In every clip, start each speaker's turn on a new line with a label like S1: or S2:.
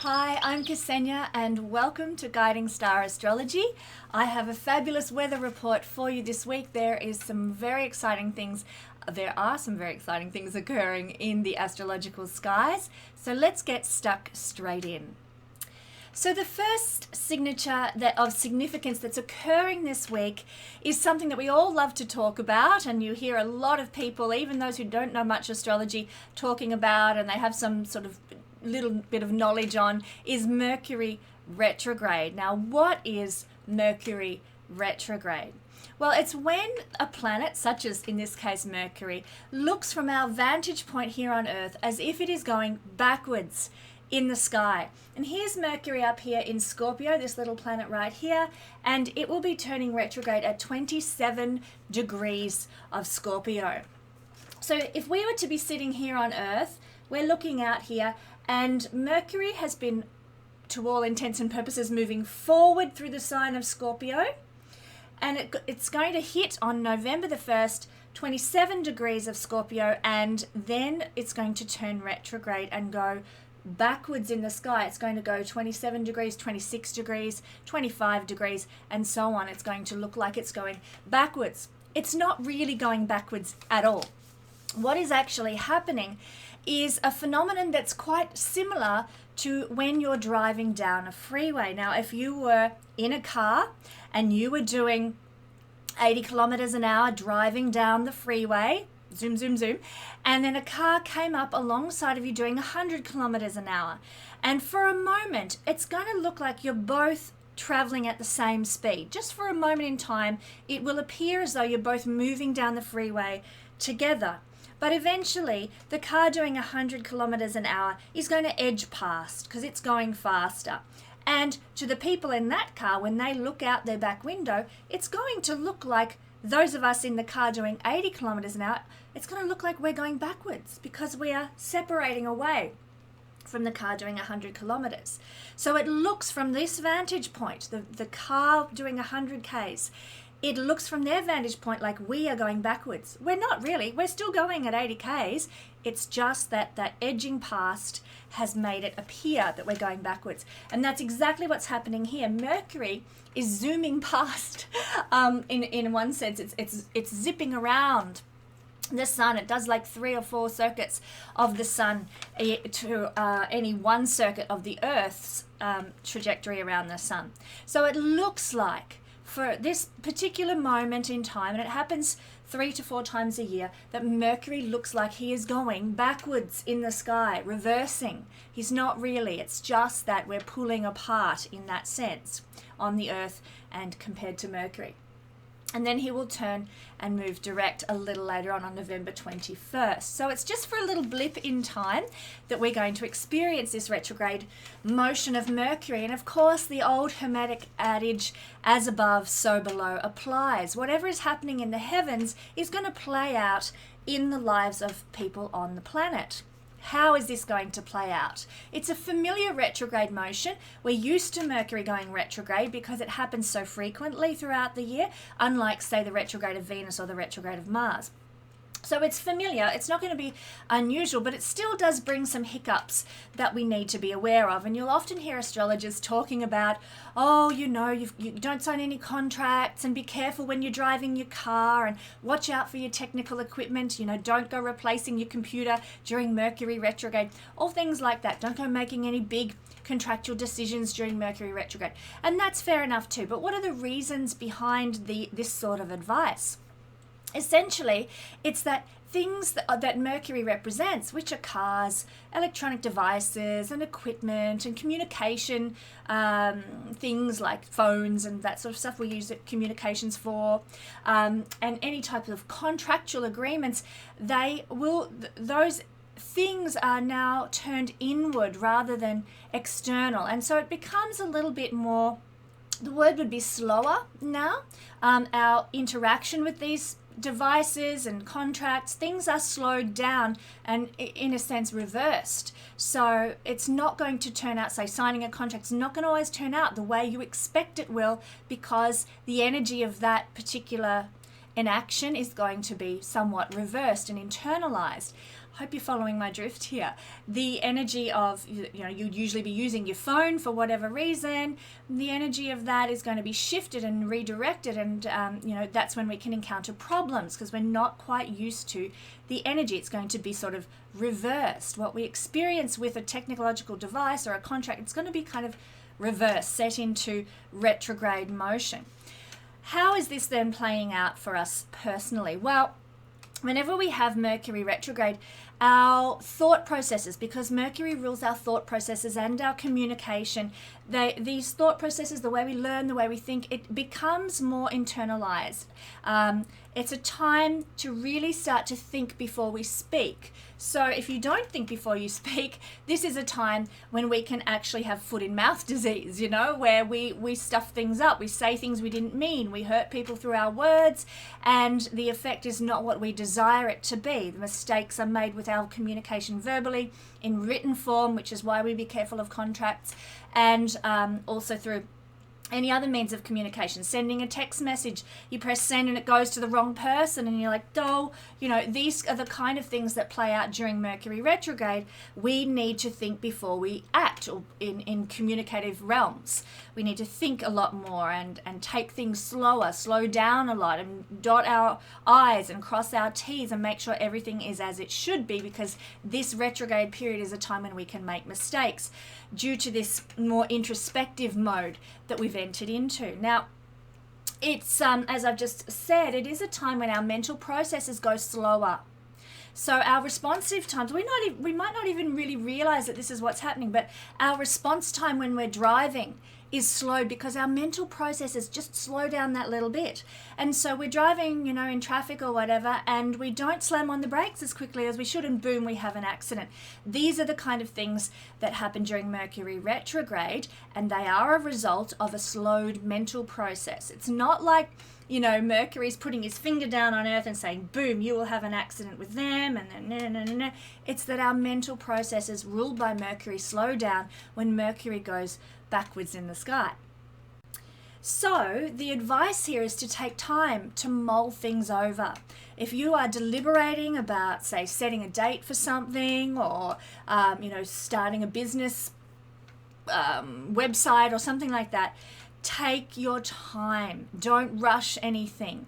S1: Hi, I'm Kesenya and welcome to Guiding Star Astrology. I have a fabulous weather report for you this week. There are some very exciting things occurring in the astrological skies. So let's get stuck straight in. So the first signature of significance that's occurring this week is something that we all love to talk about, and you hear a lot of people, even those who don't know much astrology, talking about, and they have some sort of little bit of knowledge on, is Mercury Retrograde. Now, what is Mercury Retrograde? Well, it's when a planet, such as in this case Mercury, looks from our vantage point here on Earth as if it is going backwards in the sky. And here's Mercury up here in Scorpio, this little planet right here, and it will be turning retrograde at 27 degrees of Scorpio. So if we were to be sitting here on Earth, we're looking out here, and Mercury has been, to all intents and purposes, moving forward through the sign of Scorpio, and it's going to hit on November the 1st, 27 degrees of Scorpio, and then it's going to turn retrograde and go backwards in the sky. It's going to go 27 degrees, 26 degrees, 25 degrees, and so on. It's going to look like it's going backwards. It's not really going backwards at all. What is actually happening is a phenomenon that's quite similar to when you're driving down a freeway. Now, if you were in a car and you were doing 80 kilometers an hour driving down the freeway, zoom, zoom, zoom, and then a car came up alongside of you doing 100 kilometers an hour. And for a moment, it's going to look like you're both traveling at the same speed. Just for a moment in time, it will appear as though you're both moving down the freeway together. But eventually, the car doing 100 kilometers an hour is going to edge past because it's going faster. And to the people in that car, when they look out their back window, it's going to look like those of us in the car doing 80 kilometers an hour, it's going to look like we're going backwards because we are separating away from the car doing 100 kilometers. So it looks from this vantage point, the car doing 100 Ks, it looks from their vantage point like we are going backwards. We're not really. We're still going at 80 Ks. It's just that edging past has made it appear that we're going backwards. And that's exactly what's happening here. Mercury is zooming past. In one sense, it's zipping around the sun. It does like 3 or 4 circuits of the sun to any one circuit of the Earth's trajectory around the sun. So it looks like, for this particular moment in time, and it happens 3 to 4 times a year, that Mercury looks like he is going backwards in the sky, reversing. He's not really. It's just that we're pulling apart in that sense on the Earth and compared to Mercury. And then he will turn and move direct a little later on November 21st. So it's just for a little blip in time that we're going to experience this retrograde motion of Mercury. And of course, the old Hermetic adage, as above, so below, applies. Whatever is happening in the heavens is going to play out in the lives of people on the planet. How is this going to play out? It's a familiar retrograde motion. We're used to Mercury going retrograde because it happens so frequently throughout the year, unlike, say, the retrograde of Venus or the retrograde of Mars. So it's familiar. It's not going to be unusual, but it still does bring some hiccups that we need to be aware of. And you'll often hear astrologers talking about, you don't sign any contracts, and be careful when you're driving your car, and watch out for your technical equipment. Don't go replacing your computer during Mercury retrograde. All things like that. Don't go making any big contractual decisions during Mercury retrograde. And that's fair enough too. But what are the reasons behind this sort of advice? Essentially, it's that things that Mercury represents, which are cars, electronic devices, and equipment, and communication, things like phones and that sort of stuff we use communications for, and any type of contractual agreements, those things are now turned inward rather than external. And so it becomes a little bit more, the word would be slower now. Our interaction with these devices and contracts, things are slowed down and in a sense reversed. So it's not going to turn out, say signing a contract is not going to always turn out the way you expect it will, because the energy of that particular in action is going to be somewhat reversed and internalized. I hope you're following my drift here. The energy of, you'd usually be using your phone for whatever reason. The energy of that is going to be shifted and redirected, and that's when we can encounter problems because we're not quite used to the energy. It's going to be sort of reversed. What we experience with a technological device or a contract, it's going to be kind of reversed, set into retrograde motion. How is this then playing out for us personally? Well, whenever we have Mercury retrograde, our thought processes, because Mercury rules our thought processes and our communication, these thought processes, the way we learn, the way we think, it becomes more internalized. It's a time to really start to think before we speak. So if you don't think before you speak, this is a time when we can actually have foot and mouth disease, where we stuff things up, we say things we didn't mean, we hurt people through our words, and the effect is not what we desire it to be. The mistakes are made with our communication verbally, in written form, which is why we be careful of contracts, and also through any other means of communication. Sending a text message, you press send and it goes to the wrong person, and you're like, these are the kind of things that play out during Mercury retrograde. We need to think before we act, or in communicative realms. We need to think a lot more and take things slow down a lot, and dot our I's and cross our T's and make sure everything is as it should be, because this retrograde period is a time when we can make mistakes due to this more introspective mode that we've entered into. Now, it's as I've just said, it is a time when our mental processes go slower. So our responsive times, we might not even really realize that this is what's happening, but our response time when we're driving is slowed because our mental processes just slow down that little bit. And so we're driving, in traffic or whatever, and we don't slam on the brakes as quickly as we should, and boom, we have an accident. These are the kind of things that happen during Mercury retrograde, and they are a result of a slowed mental process. It's not like, Mercury's putting his finger down on Earth and saying, boom, you will have an accident with them, and then no. It's that our mental processes ruled by Mercury slow down when Mercury goes backwards in the sky. So the advice here is to take time to mull things over. If you are deliberating about, say, setting a date for something, or starting a business website or something like that, take your time. Don't rush anything.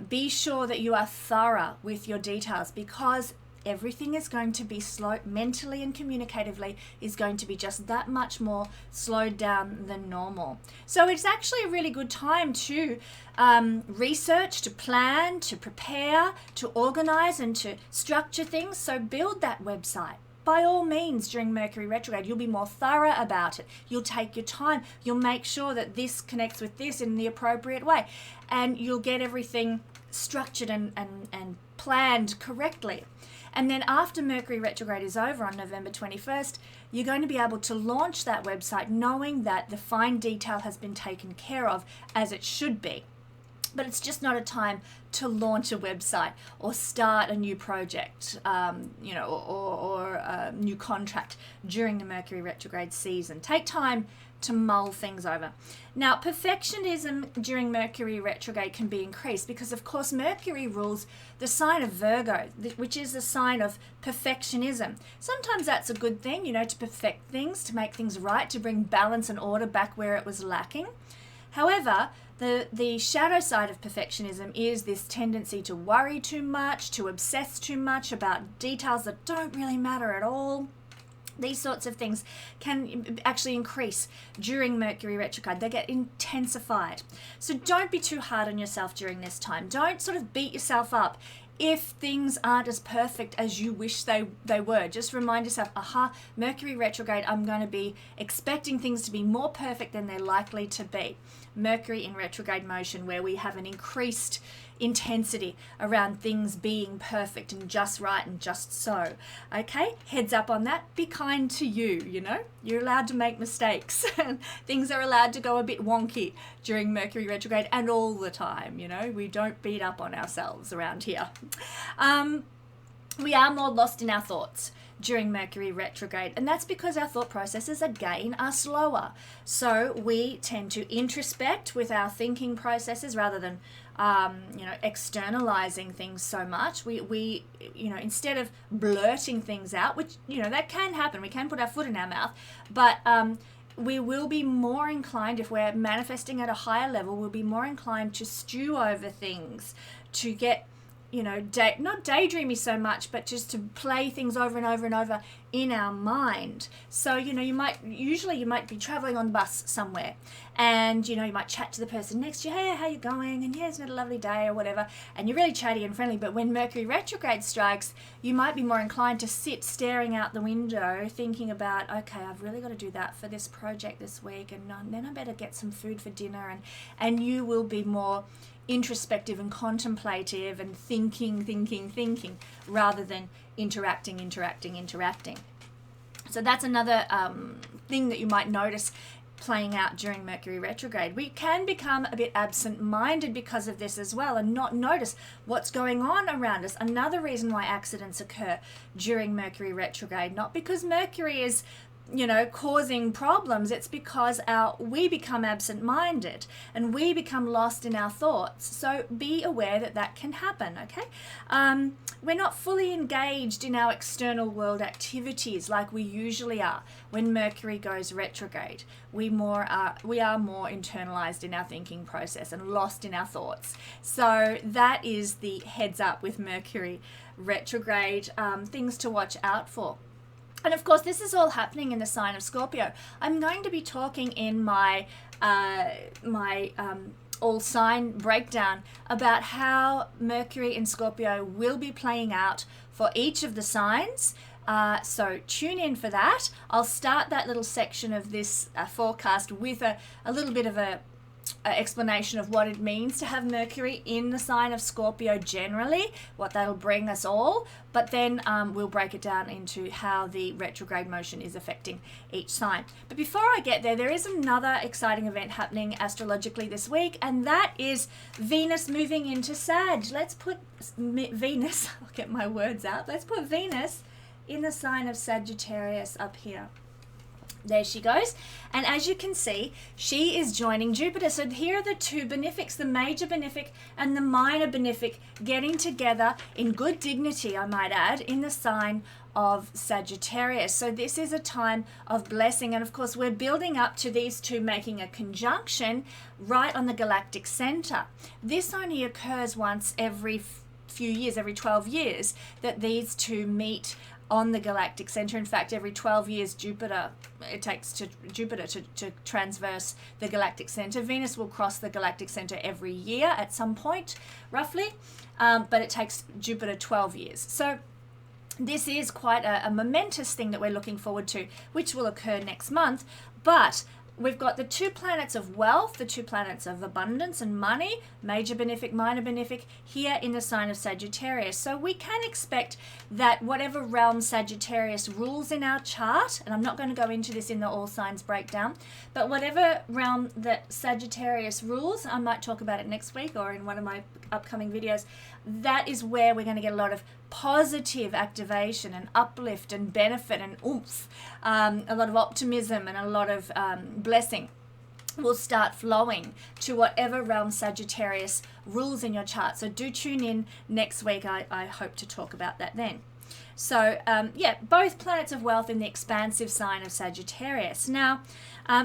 S1: Be sure that you are thorough with your details, because everything is going to be slow, mentally and communicatively is going to be just that much more slowed down than normal. So it's actually a really good time to research, to plan, to prepare, to organize, and to structure things. So build that website. By all means, during Mercury retrograde, you'll be more thorough about it. You'll take your time. You'll make sure that this connects with this in the appropriate way. And you'll get everything structured and planned correctly. And then after Mercury retrograde is over on November 21st, you're going to be able to launch that website knowing that the fine detail has been taken care of as it should be. But it's just not a time to launch a website or start a new project, or a new contract during the Mercury retrograde season. Take time to mull things over. Now, perfectionism during Mercury retrograde can be increased because, of course, Mercury rules the sign of Virgo, which is the sign of perfectionism. Sometimes that's a good thing, to perfect things, to make things right, to bring balance and order back where it was lacking. However, the shadow side of perfectionism is this tendency to worry too much, to obsess too much about details that don't really matter at all. These sorts of things can actually increase during Mercury retrograde. They get intensified. So don't be too hard on yourself during this time. Don't sort of beat yourself up if things aren't as perfect as you wish they were. Just remind yourself, Mercury retrograde, I'm going to be expecting things to be more perfect than they're likely to be. Mercury in retrograde motion, where we have an increased intensity around things being perfect and just right and just so. Okay, heads up on that. Be kind to you, You're allowed to make mistakes. Things are allowed to go a bit wonky during Mercury retrograde, and all the time, We don't beat up on ourselves around here. We are more lost in our thoughts during Mercury retrograde, and that's because our thought processes again are slower. So we tend to introspect with our thinking processes rather than externalizing things so much. We instead of blurting things out, which, that can happen. We can put our foot in our mouth, but we will be more inclined, if we're manifesting at a higher level, we'll be more inclined to stew over things, to get, not daydreamy so much, but just to play things over and over and over in our mind. So, you might be traveling on the bus somewhere, and, you might chat to the person next to you, hey, how you going? And yeah, isn't it a lovely day or whatever? And you're really chatty and friendly, but when Mercury retrograde strikes, you might be more inclined to sit staring out the window, thinking about, okay, I've really got to do that for this project this week, and then I better get some food for dinner, and you will be more introspective and contemplative and thinking rather than interacting. So that's another thing that you might notice playing out during Mercury retrograde. We can become a bit absent-minded because of this as well, and not notice what's going on around us. Another reason why accidents occur during Mercury retrograde, not because Mercury is causing problems. It's because we become absent-minded and we become lost in our thoughts. So be aware that can happen, okay? We're not fully engaged in our external world activities like we usually are when Mercury goes retrograde. We are more internalized in our thinking process and lost in our thoughts. So that is the heads up with Mercury retrograde, things to watch out for. And of course, this is all happening in the sign of Scorpio. I'm going to be talking in my all sign breakdown about how Mercury in Scorpio will be playing out for each of the signs. So tune in for that. I'll start that little section of this forecast with a little bit of a explanation of what it means to have Mercury in the sign of Scorpio generally, what that'll bring us all, but then we'll break it down into how the retrograde motion is affecting each sign. But before I get there is another exciting event happening astrologically this week, and that is Venus moving into Sag. Let's put Venus, I'll get my words out, let's put Venus in the sign of Sagittarius up here. There she goes. And as you can see, she is joining Jupiter. So here are the two benefics, the major benefic and the minor benefic, getting together in good dignity, I might add, in the sign of Sagittarius. So this is a time of blessing. And of course, we're building up to these two making a conjunction right on the galactic center. This only occurs once every few years, every 12 years, that these two meet on the galactic center. In fact, every 12 years, it takes Jupiter to transverse the galactic center. Venus will cross the galactic center every year at some point, roughly, but it takes Jupiter 12 years. So this is quite a momentous thing that we're looking forward to, which will occur next month. But we've got the two planets of wealth, the two planets of abundance and money, major benefic, minor benefic, here in the sign of Sagittarius. So we can expect that whatever realm Sagittarius rules in our chart, and I'm not going to go into this in the all signs breakdown, but whatever realm that Sagittarius rules, I might talk about it next week or in one of my upcoming videos, that is where we're going to get a lot of positive activation and uplift and benefit and oomph, a lot of optimism and a lot of blessing will start flowing to whatever realm Sagittarius rules in your chart. So do tune in next week. I hope to talk about that then. So both planets of wealth in the expansive sign of Sagittarius. Now,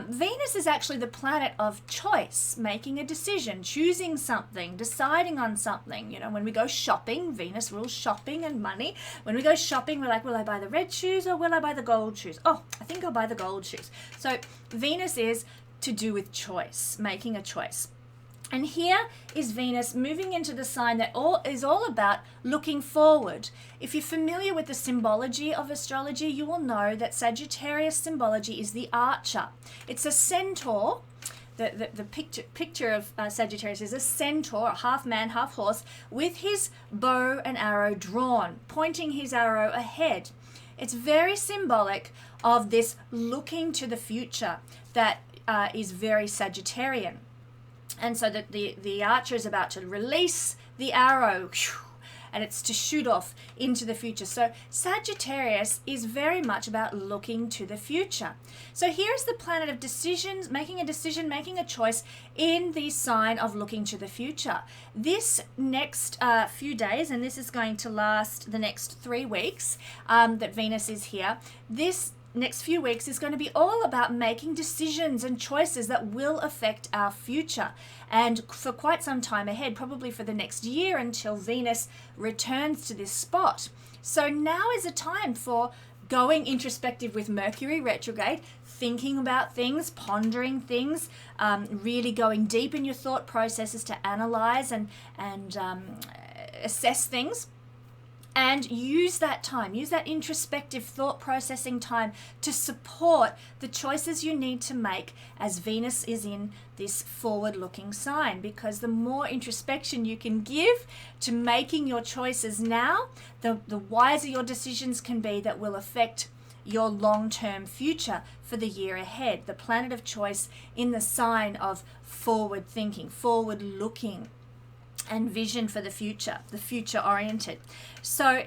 S1: Venus is actually the planet of choice, making a decision, choosing something, deciding on something. When we go shopping, Venus rules shopping and money. When we go shopping, we're like, will I buy the red shoes or will I buy the gold shoes? Oh, I think I'll buy the gold shoes. So Venus is to do with choice, making a choice. And here is Venus moving into the sign that is all about looking forward. If you're familiar with the symbology of astrology, you will know that Sagittarius symbology is the archer. It's a centaur. The picture of Sagittarius is a centaur, half man, half horse, with his bow and arrow drawn, pointing his arrow ahead. It's very symbolic of this looking to the future that is very Sagittarian. And so that the archer is about to release the arrow and it's to shoot off into the future. So Sagittarius is very much about looking to the future. So here's the planet of decisions, making a decision, making a choice in the sign of looking to the future. This next few days, and this is going to last the next 3 weeks that Venus is here, this next few weeks is going to be all about making decisions and choices that will affect our future, and for quite some time ahead, probably for the next year until Venus returns to this spot. So now is a time for going introspective with Mercury retrograde, thinking about things, pondering things, really going deep in your thought processes to analyze and assess things. And use that time, use that introspective thought processing time to support the choices you need to make as Venus is in this forward-looking sign. Because the more introspection you can give to making your choices now, the wiser your decisions can be that will affect your long-term future for the year ahead. The planet of choice in the sign of forward thinking, forward looking, and vision for the future oriented. So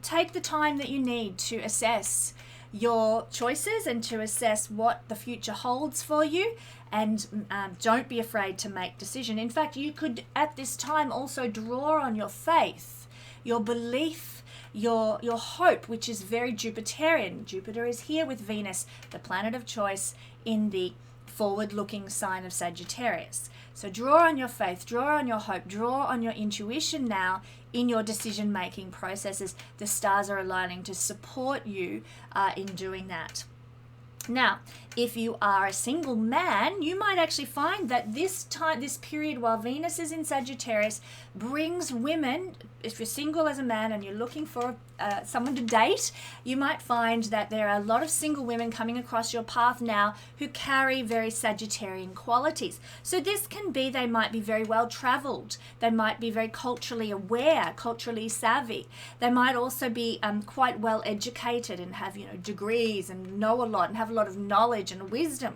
S1: take the time that you need to assess your choices and to assess what the future holds for you, and don't be afraid to make decision. In fact, you could at this time also draw on your faith, your belief, your hope, which is very Jupiterian. Jupiter is here with Venus, the planet of choice, in the forward-looking sign of Sagittarius. So draw on your faith, draw on your hope, draw on your intuition now in your decision-making processes. The stars are aligning to support you in doing that. Now, if you are a single man, you might actually find that this period while Venus is in Sagittarius brings women, if you're single as a man and you're looking for someone to date, you might find that there are a lot of single women coming across your path now who carry very Sagittarian qualities. So this can be, they might be very well traveled, they might be very culturally aware, culturally savvy, they might also be quite well educated and have degrees and know a lot and have a lot of knowledge and wisdom.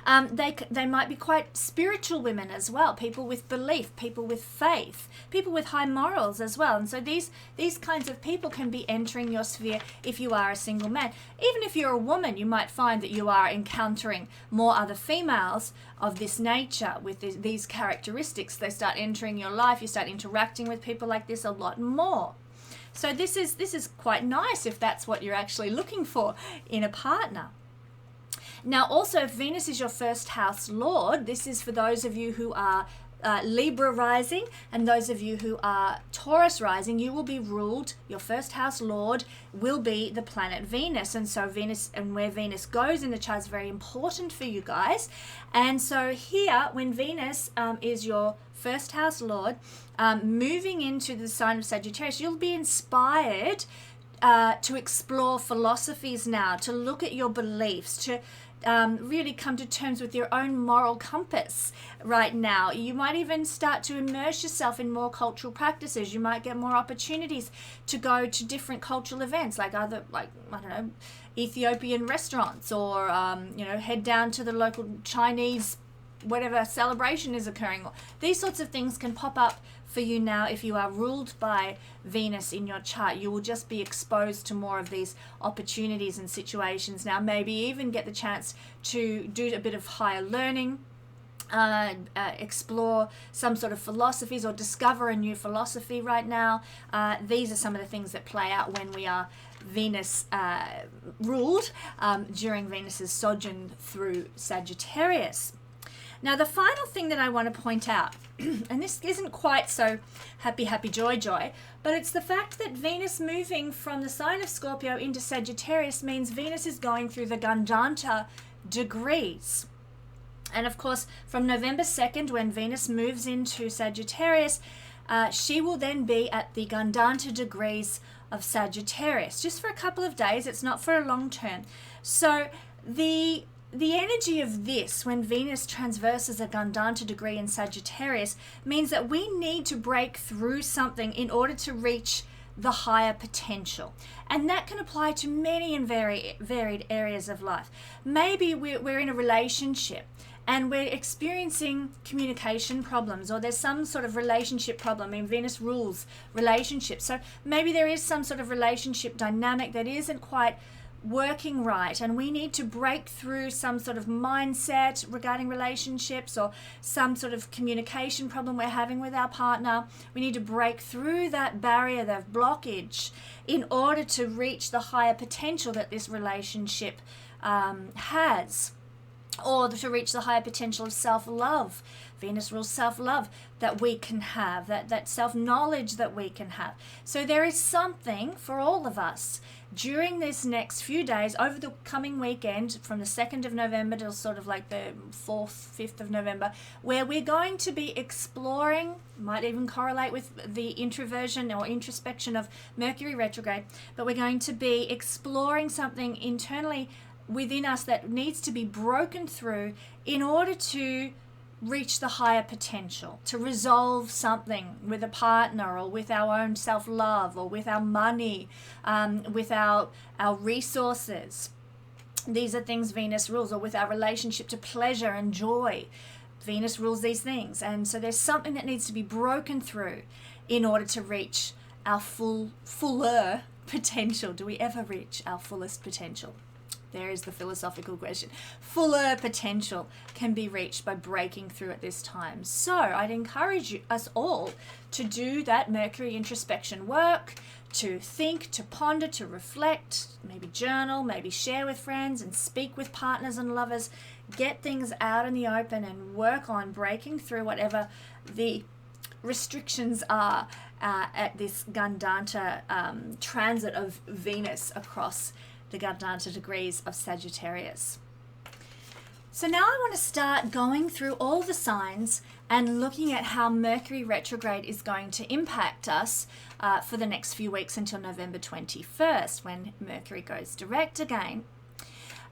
S1: They might be quite spiritual women as well, people with belief, people with faith, people with high morals as well. And so these kinds of people can be entering your sphere if you are a single man. Even if you're a woman, you might find that you are encountering more other females of this nature with these characteristics. They start entering your life, you start interacting with people like this a lot more. So this is quite nice if that's what you're actually looking for in a partner. Now, also, if Venus is your first house lord, this is for those of you who are Libra rising and those of you who are Taurus rising. You will be ruled, your first house lord will be the planet Venus. And so Venus, and where Venus goes in the chart, is very important for you guys. And so here, when Venus is your first house lord, moving into the sign of Sagittarius, you'll be inspired to explore philosophies now, to look at your beliefs, to really come to terms with your own moral compass right now. You might even start to immerse yourself in more cultural practices. You might get more opportunities to go to different cultural events, like Ethiopian restaurants, or head down to the local Chinese whatever celebration is occurring. These sorts of things can pop up for you now if you are ruled by Venus in your chart. You will just be exposed to more of these opportunities and situations now. Maybe even get the chance to do a bit of higher learning, explore some sort of philosophies, or discover a new philosophy right now. These are some of the things that play out when we are Venus ruled during Venus's sojourn through Sagittarius. Now, the final thing that I want to point out, and this isn't quite so happy, joy, but it's the fact that Venus moving from the sign of Scorpio into Sagittarius means Venus is going through the Gandanta degrees. And of course, from November 2nd, when Venus moves into Sagittarius, she will then be at the Gandanta degrees of Sagittarius, just for a couple of days. It's not for a long term. So the energy of this, when Venus transverses a Gandanta degree in Sagittarius, means that we need to break through something in order to reach the higher potential. And that can apply to many and varied areas of life. Maybe we're in a relationship and we're experiencing communication problems, or there's some sort of relationship problem. I mean, Venus rules relationships. So maybe there is some sort of relationship dynamic that isn't quite working right, and we need to break through some sort of mindset regarding relationships, or some sort of communication problem we're having with our partner. We need to break through that barrier, that blockage, in order to reach the higher potential that this relationship has, or to reach the higher potential of self-love. Venus rules self-love that we can have, that self-knowledge that we can have. So there is something for all of us during this next few days, over the coming weekend, from the 2nd of November to sort of like the 4th, 5th of November, where we're going to be exploring, might even correlate with the introversion or introspection of Mercury retrograde, but we're going to be exploring something internally within us that needs to be broken through in order to reach the higher potential, to resolve something with a partner, or with our own self-love, or with our money, with our resources. These are things Venus rules, or with our relationship to pleasure and joy. Venus rules these things. And so there's something that needs to be broken through in order to reach our fuller potential. Do we ever reach our fullest potential? There is the philosophical question. Fuller potential can be reached by breaking through at this time. So I'd encourage us all to do that Mercury introspection work, to think, to ponder, to reflect, maybe journal, maybe share with friends and speak with partners and lovers. Get things out in the open and work on breaking through whatever the restrictions are at this Gandanta transit of Venus across the Gandanta degrees of Sagittarius. So now I want to start going through all the signs and looking at how Mercury retrograde is going to impact us for the next few weeks until November 21st, when Mercury goes direct again.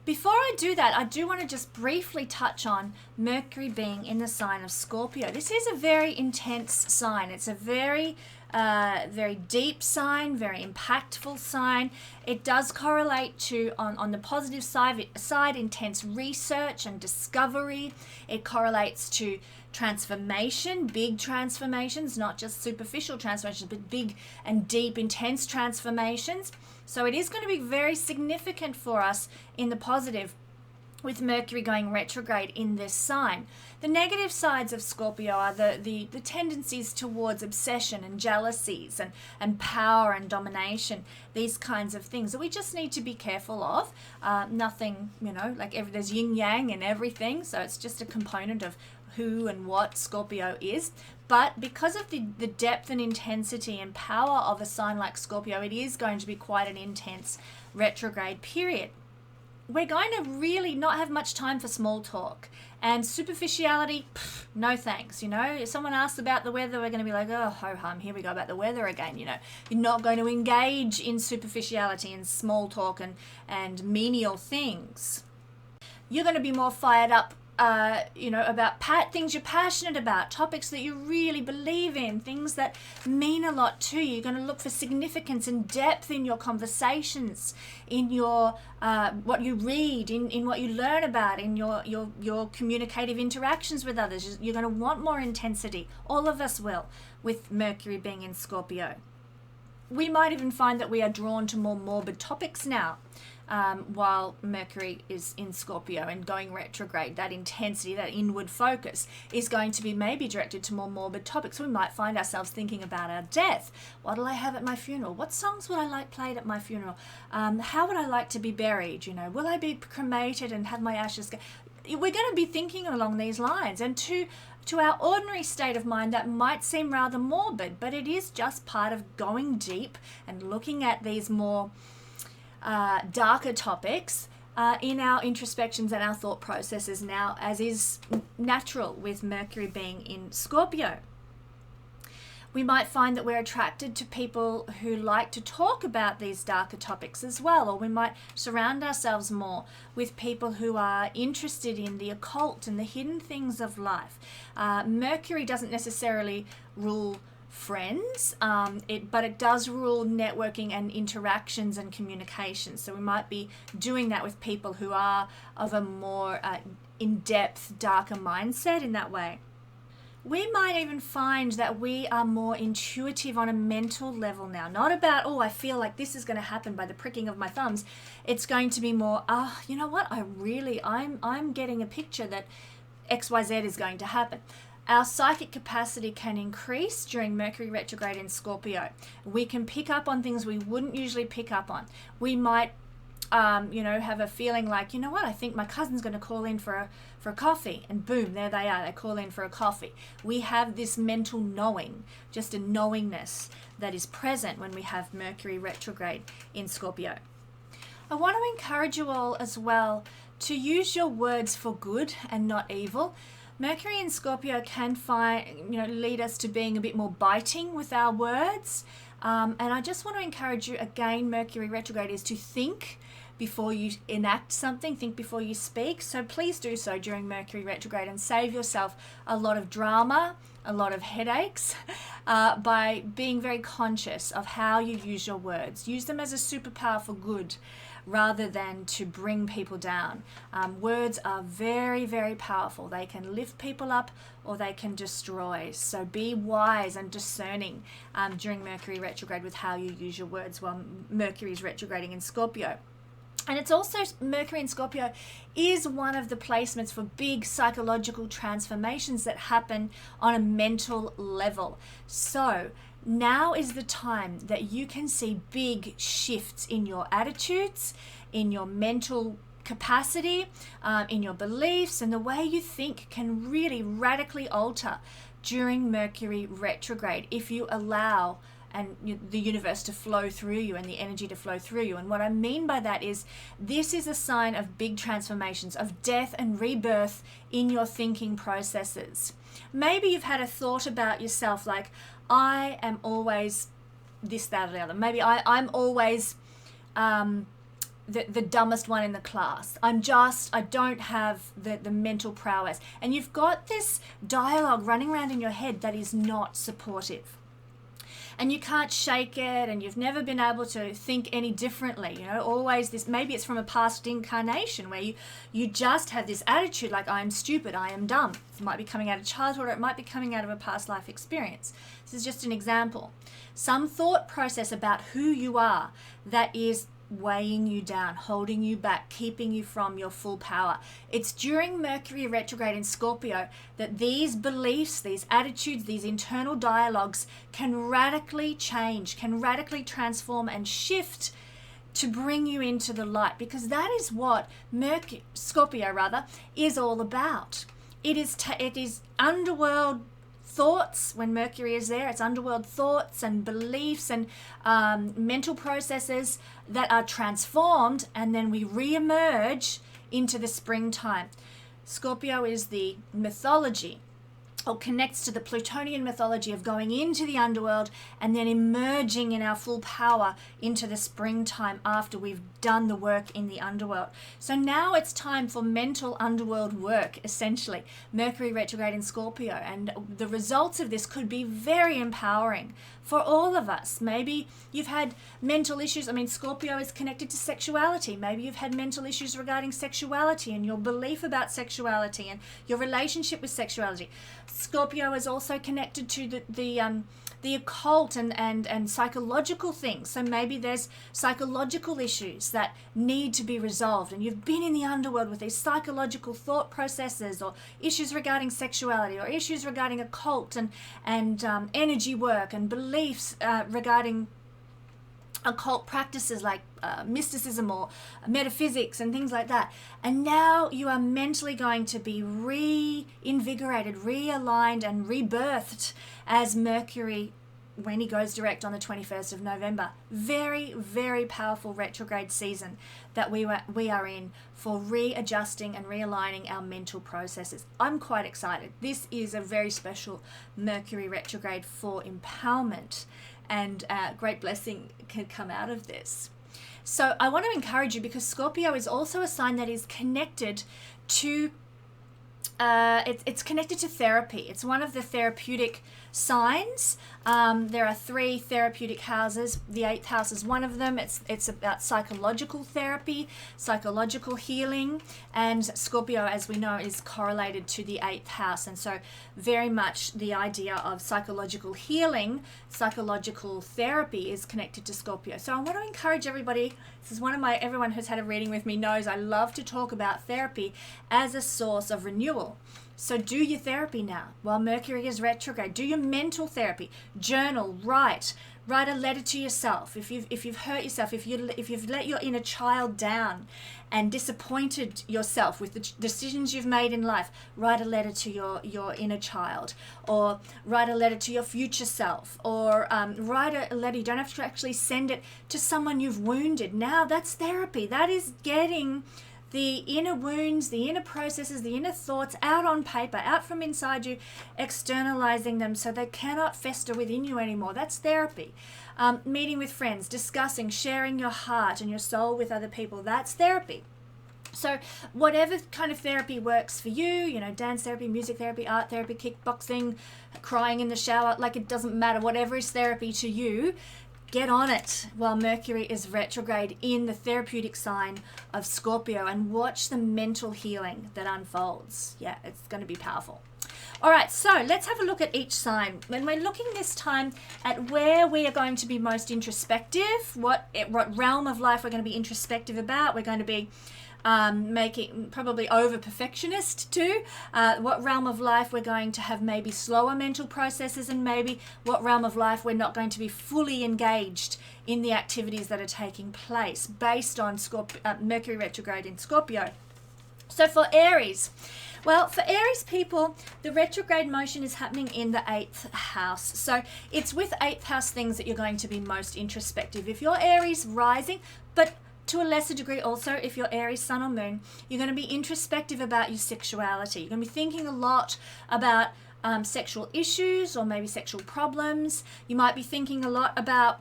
S1: Before I do that, I do want to just briefly touch on Mercury being in the sign of Scorpio. This is a very intense sign. It's a very deep sign, very impactful sign. It does correlate to, on the positive side, intense research and discovery. It correlates to transformation, big transformations, not just superficial transformations, but big and deep, intense transformations. So it is going to be very significant for us in the positive, with Mercury going retrograde in this sign. The negative sides of Scorpio are the tendencies towards obsession and jealousies and power and domination, these kinds of things that we just need to be careful of. Nothing, there's yin yang in everything, so it's just a component of who and what Scorpio is. But because of the depth and intensity and power of a sign like Scorpio, it is going to be quite an intense retrograde period. We're going to really not have much time for small talk and superficiality. No thanks. If someone asks about the weather, we're going to be like, oh, ho hum, here we go about the weather again. You're not going to engage in superficiality and small talk and menial things. You're going to be more fired up about things you're passionate about, topics that you really believe in, things that mean a lot to you. You're going to look for significance and depth in your conversations, in your what you read, in what you learn about, in your communicative interactions with others. You're going to want more intensity. All of us will, with Mercury being in Scorpio. We might even find that we are drawn to more morbid topics now. While Mercury is in Scorpio and going retrograde, that intensity, that inward focus is going to be maybe directed to more morbid topics. We might find ourselves thinking about our death. What'll I have at my funeral? What songs would I like played at my funeral? How would I like to be buried? Will I be cremated and have my ashes go? We're going to be thinking along these lines, and to our ordinary state of mind, that might seem rather morbid, but it is just part of going deep and looking at these more darker topics in our introspections and our thought processes now, as is natural with Mercury being in Scorpio. We might find that we're attracted to people who like to talk about these darker topics as well, or we might surround ourselves more with people who are interested in the occult and the hidden things of life. Mercury doesn't necessarily rule friends, but it does rule networking and interactions and communication. So we might be doing that with people who are of a more in-depth, darker mindset in that way. We might even find that we are more intuitive on a mental level now. Not about, oh, I feel like this is going to happen by the pricking of my thumbs. It's going to be more, you know what? I'm getting a picture that XYZ is going to happen. Our psychic capacity can increase during Mercury retrograde in Scorpio. We can pick up on things we wouldn't usually pick up on. We might have a feeling like, you know what, I think my cousin's going to call in for a coffee, and boom, there they are, they call in for a coffee. We have this mental knowing, just a knowingness that is present when we have Mercury retrograde in Scorpio. I want to encourage you all as well to use your words for good and not evil. Mercury in Scorpio can lead us to being a bit more biting with our words. And I just want to encourage you, again, Mercury retrograde is to think before you enact something, think before you speak. So please do so during Mercury retrograde and save yourself a lot of drama, a lot of headaches by being very conscious of how you use your words. Use them as a superpower for good rather than to bring people down. Words are very, very powerful. They can lift people up or they can destroy. So be wise and discerning during Mercury retrograde with how you use your words while Mercury is retrograding in Scorpio. And it's also, Mercury in Scorpio is one of the placements for big psychological transformations that happen on a mental level. So now is the time that you can see big shifts in your attitudes, in your mental capacity, in your beliefs, and the way you think can really radically alter during Mercury retrograde if you allow the universe to flow through you and the energy to flow through you. And what I mean by that is this is a sign of big transformations, of death and rebirth in your thinking processes. Maybe you've had a thought about yourself like, I am always this, that, or the other. Maybe I'm always the dumbest one in the class. I don't have the mental prowess. And you've got this dialogue running around in your head that is not supportive. And you can't shake it, and you've never been able to think any differently. Always this, maybe it's from a past incarnation where you just have this attitude like, I am stupid, I am dumb. It might be coming out of childhood, or it might be coming out of a past life experience. This is just an example. Some thought process about who you are that is weighing you down, holding you back, keeping you from your full power. It's during Mercury retrograde in Scorpio that these beliefs, these attitudes, these internal dialogues can radically change, can radically transform and shift to bring you into the light, because that is what Scorpio is all about. It is underworld thoughts. When Mercury is there, it's underworld thoughts and beliefs and mental processes that are transformed, and then we re-emerge into the springtime. Scorpio is the mythology, or connects to the Plutonian mythology of going into the underworld and then emerging in our full power into the springtime after we've done the work in the underworld. So now it's time for mental underworld work, essentially. Mercury retrograde in Scorpio, and the results of this could be very empowering for all of us. Maybe you've had mental issues. Scorpio is connected to sexuality. Maybe you've had mental issues regarding sexuality and your belief about sexuality and your relationship with sexuality. Scorpio is also connected to the occult and psychological things. So maybe there's psychological issues that need to be resolved, and you've been in the underworld with these psychological thought processes, or issues regarding sexuality, or issues regarding occult and energy work and beliefs regarding occult practices like mysticism or metaphysics and things like that. And now you are mentally going to be reinvigorated, realigned, and rebirthed as Mercury, when he goes direct on the 21st of November. Very, very powerful retrograde season that we are in for readjusting and realigning our mental processes. I'm quite excited. This is a very special Mercury retrograde for empowerment, and great blessing can come out of this. So I want to encourage you, because Scorpio is also a sign that is connected to it's connected to therapy. It's one of the therapeutic signs. There are 3 therapeutic houses. The 8th house is one of them. It's about psychological therapy, psychological healing, and Scorpio, as we know, is correlated to the 8th house, and so very much the idea of psychological healing, psychological therapy is connected to Scorpio. So I want to encourage everybody. This is everyone who's had a reading with me knows I love to talk about therapy as a source of renewal. So do your therapy now while Mercury is retrograde. Do your mental therapy. Journal, write a letter to yourself. If you've hurt yourself, if you've let your inner child down and disappointed yourself with the decisions you've made in life, write a letter to your inner child, or write a letter to your future self, or write a letter. You don't have to actually send it to someone you've wounded. Now that's therapy. That is getting the inner wounds, the inner processes, the inner thoughts out on paper, out from inside you, externalizing them so they cannot fester within you anymore. That's therapy. Meeting with friends, discussing, sharing your heart and your soul with other people, that's therapy. So whatever kind of therapy works for you, dance therapy, music therapy, art therapy, kickboxing, crying in the shower, like it doesn't matter. Whatever is therapy to you, get on it while Mercury is retrograde in the therapeutic sign of Scorpio, and watch the mental healing that unfolds. Yeah, it's going to be powerful. All right, so let's have a look at each sign. When we're looking this time at where we are going to be most introspective, what realm of life we're going to be introspective about, we're going to be making probably over perfectionist too, what realm of life we're going to have maybe slower mental processes, and maybe what realm of life we're not going to be fully engaged in the activities that are taking place based on Mercury retrograde in Scorpio. So for Aries, well, for Aries people, the retrograde motion is happening in the 8th house. So it's with 8th house things that you're going to be most introspective. If you're Aries rising, but to a lesser degree also, if you're Aries sun or moon, you're going to be introspective about your sexuality. You're going to be thinking a lot about sexual issues or maybe sexual problems. You might be thinking a lot about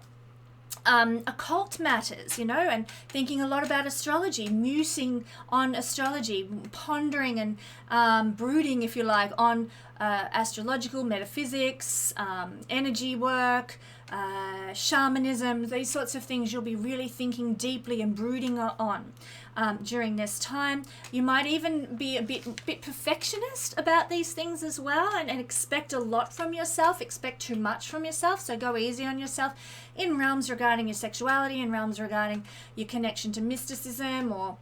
S1: occult matters, and thinking a lot about astrology, musing on astrology, pondering and brooding, if you like, on astrological metaphysics, energy work, shamanism, these sorts of things you'll be really thinking deeply and brooding on during this time. You might even be a bit perfectionist about these things as well, and expect a lot from yourself, expect too much from yourself, so go easy on yourself in realms regarding your sexuality, in realms regarding your connection to mysticism or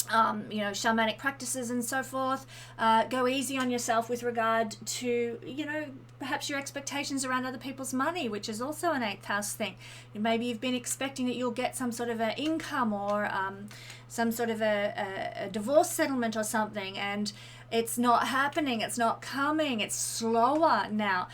S1: shamanic practices and so forth. Go easy on yourself with regard to, perhaps your expectations around other people's money, which is also an 8th house thing. Maybe you've been expecting that you'll get some sort of an income or some sort of a divorce settlement or something, and it's not happening, it's not coming, it's slower now.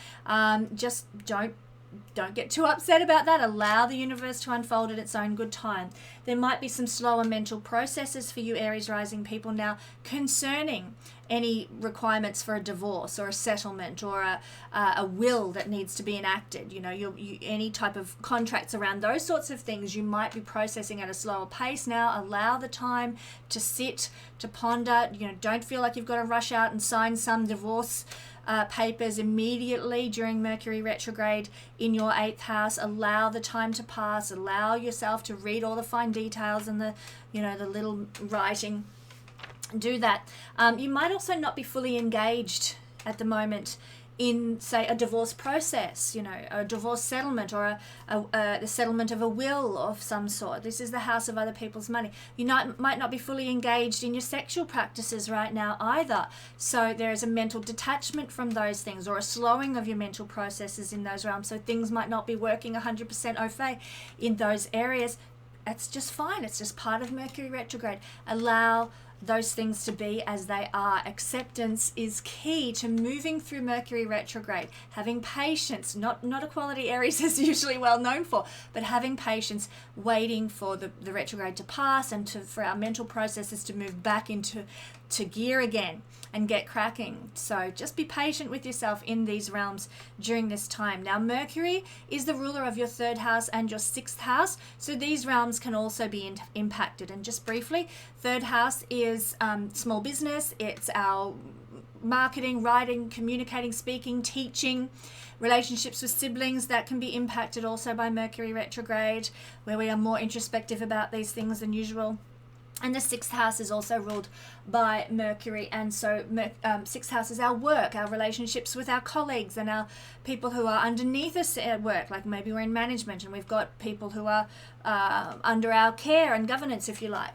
S1: Just don't get too upset about that. Allow the universe to unfold at its own good time. There might be some slower mental processes for you Aries rising people now concerning any requirements for a divorce or a settlement or a will that needs to be enacted. Any type of contracts around those sorts of things you might be processing at a slower pace now. Allow the time to sit, to ponder. Don't feel like you've got to rush out and sign some divorce papers immediately during Mercury retrograde in your 8th house. Allow the time to pass. Allow yourself to read all the fine details and the little writing. Do that. You might also not be fully engaged at the moment in, say, a divorce process, a divorce settlement or the settlement of a will of some sort. This is the house of other people's money. You might not be fully engaged in your sexual practices right now either. So there is a mental detachment from those things, or a slowing of your mental processes in those realms. So things might not be working 100% au fait in those areas. That's just fine. It's just part of Mercury retrograde. Allow those things to be as they are. Acceptance is key to moving through Mercury retrograde. Having patience, not a quality Aries is usually well known for, but having patience, waiting for the retrograde to pass and for our mental processes to move back into gear again and get cracking. So just be patient with yourself in these realms during this time. Now, Mercury is the ruler of your 3rd house and your 6th house, so these realms can also be impacted. And just briefly, 3rd house is small business. It's our marketing, writing, communicating, speaking, teaching. relationships with siblings, that can be impacted also by Mercury retrograde, where we are more introspective about these things than usual. And the sixth house is also ruled by Mercury. And so sixth house is our work, our relationships with our colleagues and our people who are underneath us at work. Like maybe we're in management and we've got people who are under our care and governance, if you like.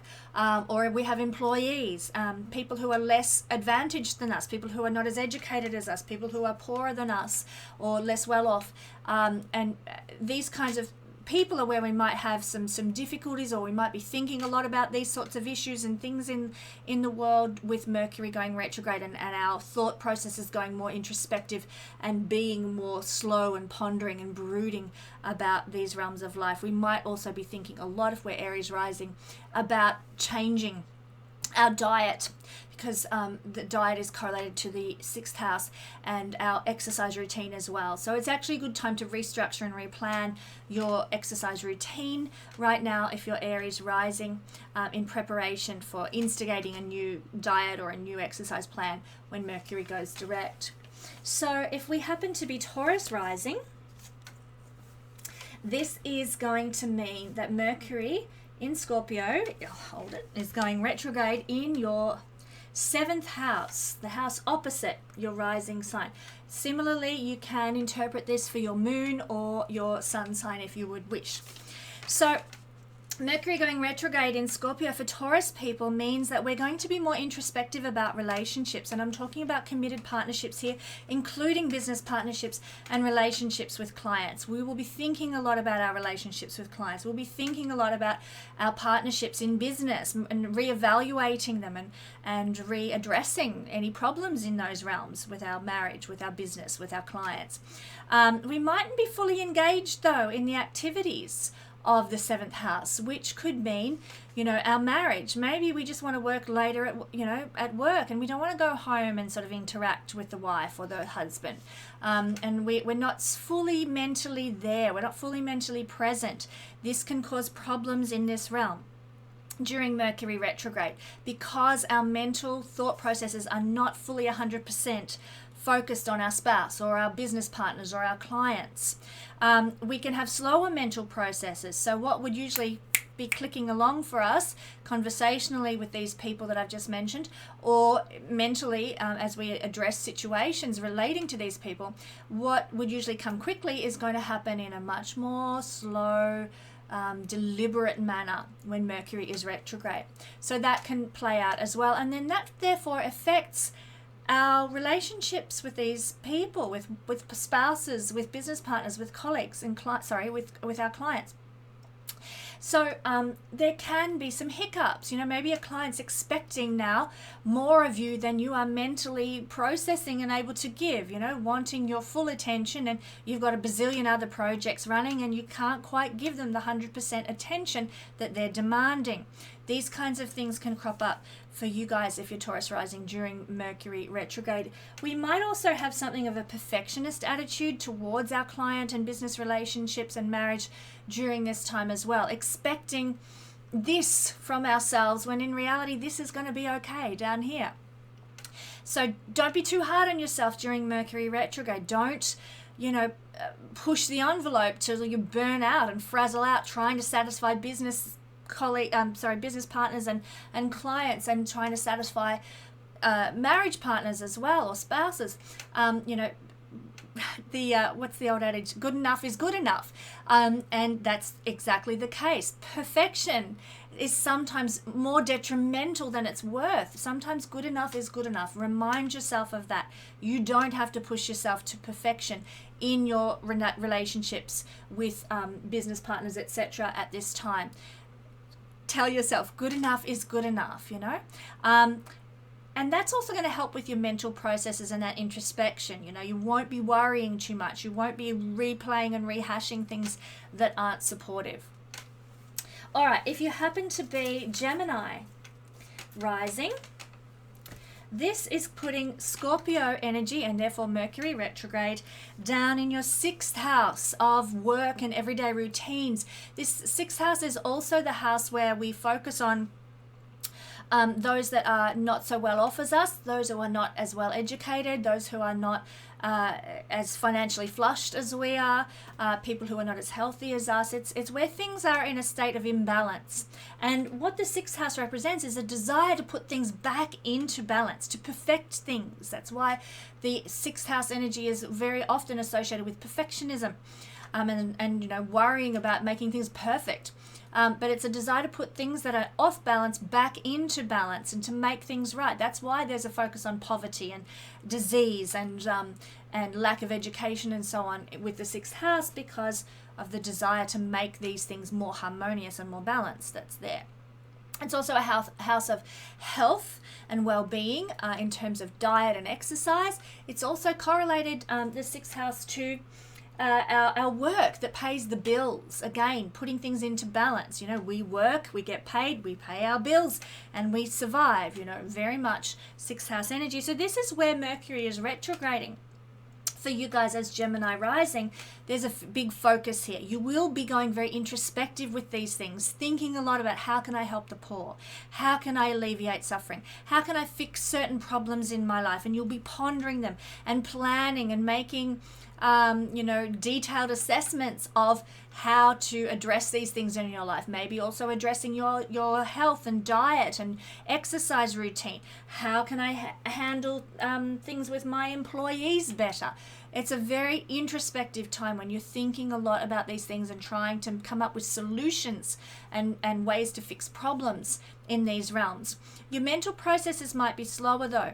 S1: Or we have employees, people who are less advantaged than us, people who are not as educated as us, people who are poorer than us or less well off. And these kinds of people are where we might have some difficulties, or we might be thinking a lot about these sorts of issues and things in the world with Mercury going retrograde, and our thought processes going more introspective and being more slow and pondering and brooding about these realms of life. We might also be thinking a lot, if we're Aries rising, about changing our diet, because the diet is correlated to the sixth house, and our exercise routine as well. So it's actually a good time to restructure and replan your exercise routine right now if you're Aries rising, in preparation for instigating a new diet or a new exercise plan when Mercury goes direct. So if we happen to be Taurus rising, this is going to mean that Mercury in Scorpio, hold it, is going retrograde in your seventh house, the house opposite your rising sign. Similarly, you can interpret this for your moon or your sun sign if you would wish. So Mercury going retrograde in Scorpio for Taurus people means that we're going to be more introspective about relationships, and I'm talking about committed partnerships here, including business partnerships and relationships with clients. We will be thinking a lot about our relationships with clients. We'll be thinking a lot about our partnerships in business and reevaluating them and readdressing any problems in those realms with our marriage, with our business, with our clients. We mightn't be fully engaged though in the activities of the seventh house, which could mean, our marriage. Maybe we just want to work later at work, and we don't want to go home and sort of interact with the wife or the husband. And we're not fully mentally there. We're not fully mentally present. This can cause problems in this realm during Mercury retrograde, because our mental thought processes are not fully 100% focused on our spouse or our business partners or our clients. We can have slower mental processes. So what would usually be clicking along for us conversationally with these people that I've just mentioned, or mentally as we address situations relating to these people, what would usually come quickly is going to happen in a much more slow, deliberate manner when Mercury is retrograde. So that can play out as well. And then that therefore affects our relationships with these people, with spouses, with business partners, with colleagues, and with our clients. So there can be some hiccups. Maybe a client's expecting now more of you than you are mentally processing and able to give, wanting your full attention, and you've got a bazillion other projects running and you can't quite give them the 100% attention that they're demanding. These kinds of things can crop up for you guys if you're Taurus rising during Mercury retrograde. We might also have something of a perfectionist attitude towards our client and business relationships and marriage during this time as well, expecting this from ourselves when in reality this is going to be okay down here. So don't be too hard on yourself during Mercury retrograde. Don't push the envelope till you burn out and frazzle out trying to satisfy business partners and clients, and trying to satisfy marriage partners as well, or spouses. What's the old adage? Good enough is good enough. And that's exactly the case. Perfection is sometimes more detrimental than it's worth. Sometimes good enough is good enough. Remind yourself of that. You don't have to push yourself to perfection in your relationships with business partners, etc. at this time. Tell yourself good enough is good enough, and that's also going to help with your mental processes and that introspection. You won't be worrying too much. You won't be replaying and rehashing things that aren't supportive. All right, if you happen to be Gemini rising, this is putting Scorpio energy, and therefore Mercury retrograde, down in your sixth house of work and everyday routines. This sixth house is also the house where we focus on those that are not so well off as us, those who are not as well educated, those who are not as financially flushed as we are, people who are not as healthy as us. It's where things are in a state of imbalance. And what the sixth house represents is a desire to put things back into balance, to perfect things. That's why the sixth house energy is very often associated with perfectionism, and you know, worrying about making things perfect. But it's a desire to put things that are off balance back into balance and to make things right. That's why there's a focus on poverty and disease and lack of education and so on with the sixth house, because of the desire to make these things more harmonious and more balanced that's there. It's also a house of health and well-being in terms of diet and exercise. It's also correlated, the sixth house, to our work that pays the bills. Again, putting things into balance. You know, we work, we get paid, we pay our bills, and we survive. You know, very much sixth house energy. So this is where Mercury is retrograding. For you guys as Gemini rising, there's a big focus here. You will be going very introspective with these things, thinking a lot about how can I help the poor? How can I alleviate suffering? How can I fix certain problems in my life? And you'll be pondering them and planning and making detailed assessments of how to address these things in your life. Maybe also addressing your health and diet and exercise routine. How can I handle things with my employees better? It's a very introspective time when you're thinking a lot about these things and trying to come up with solutions and ways to fix problems in these realms. Your mental processes might be slower though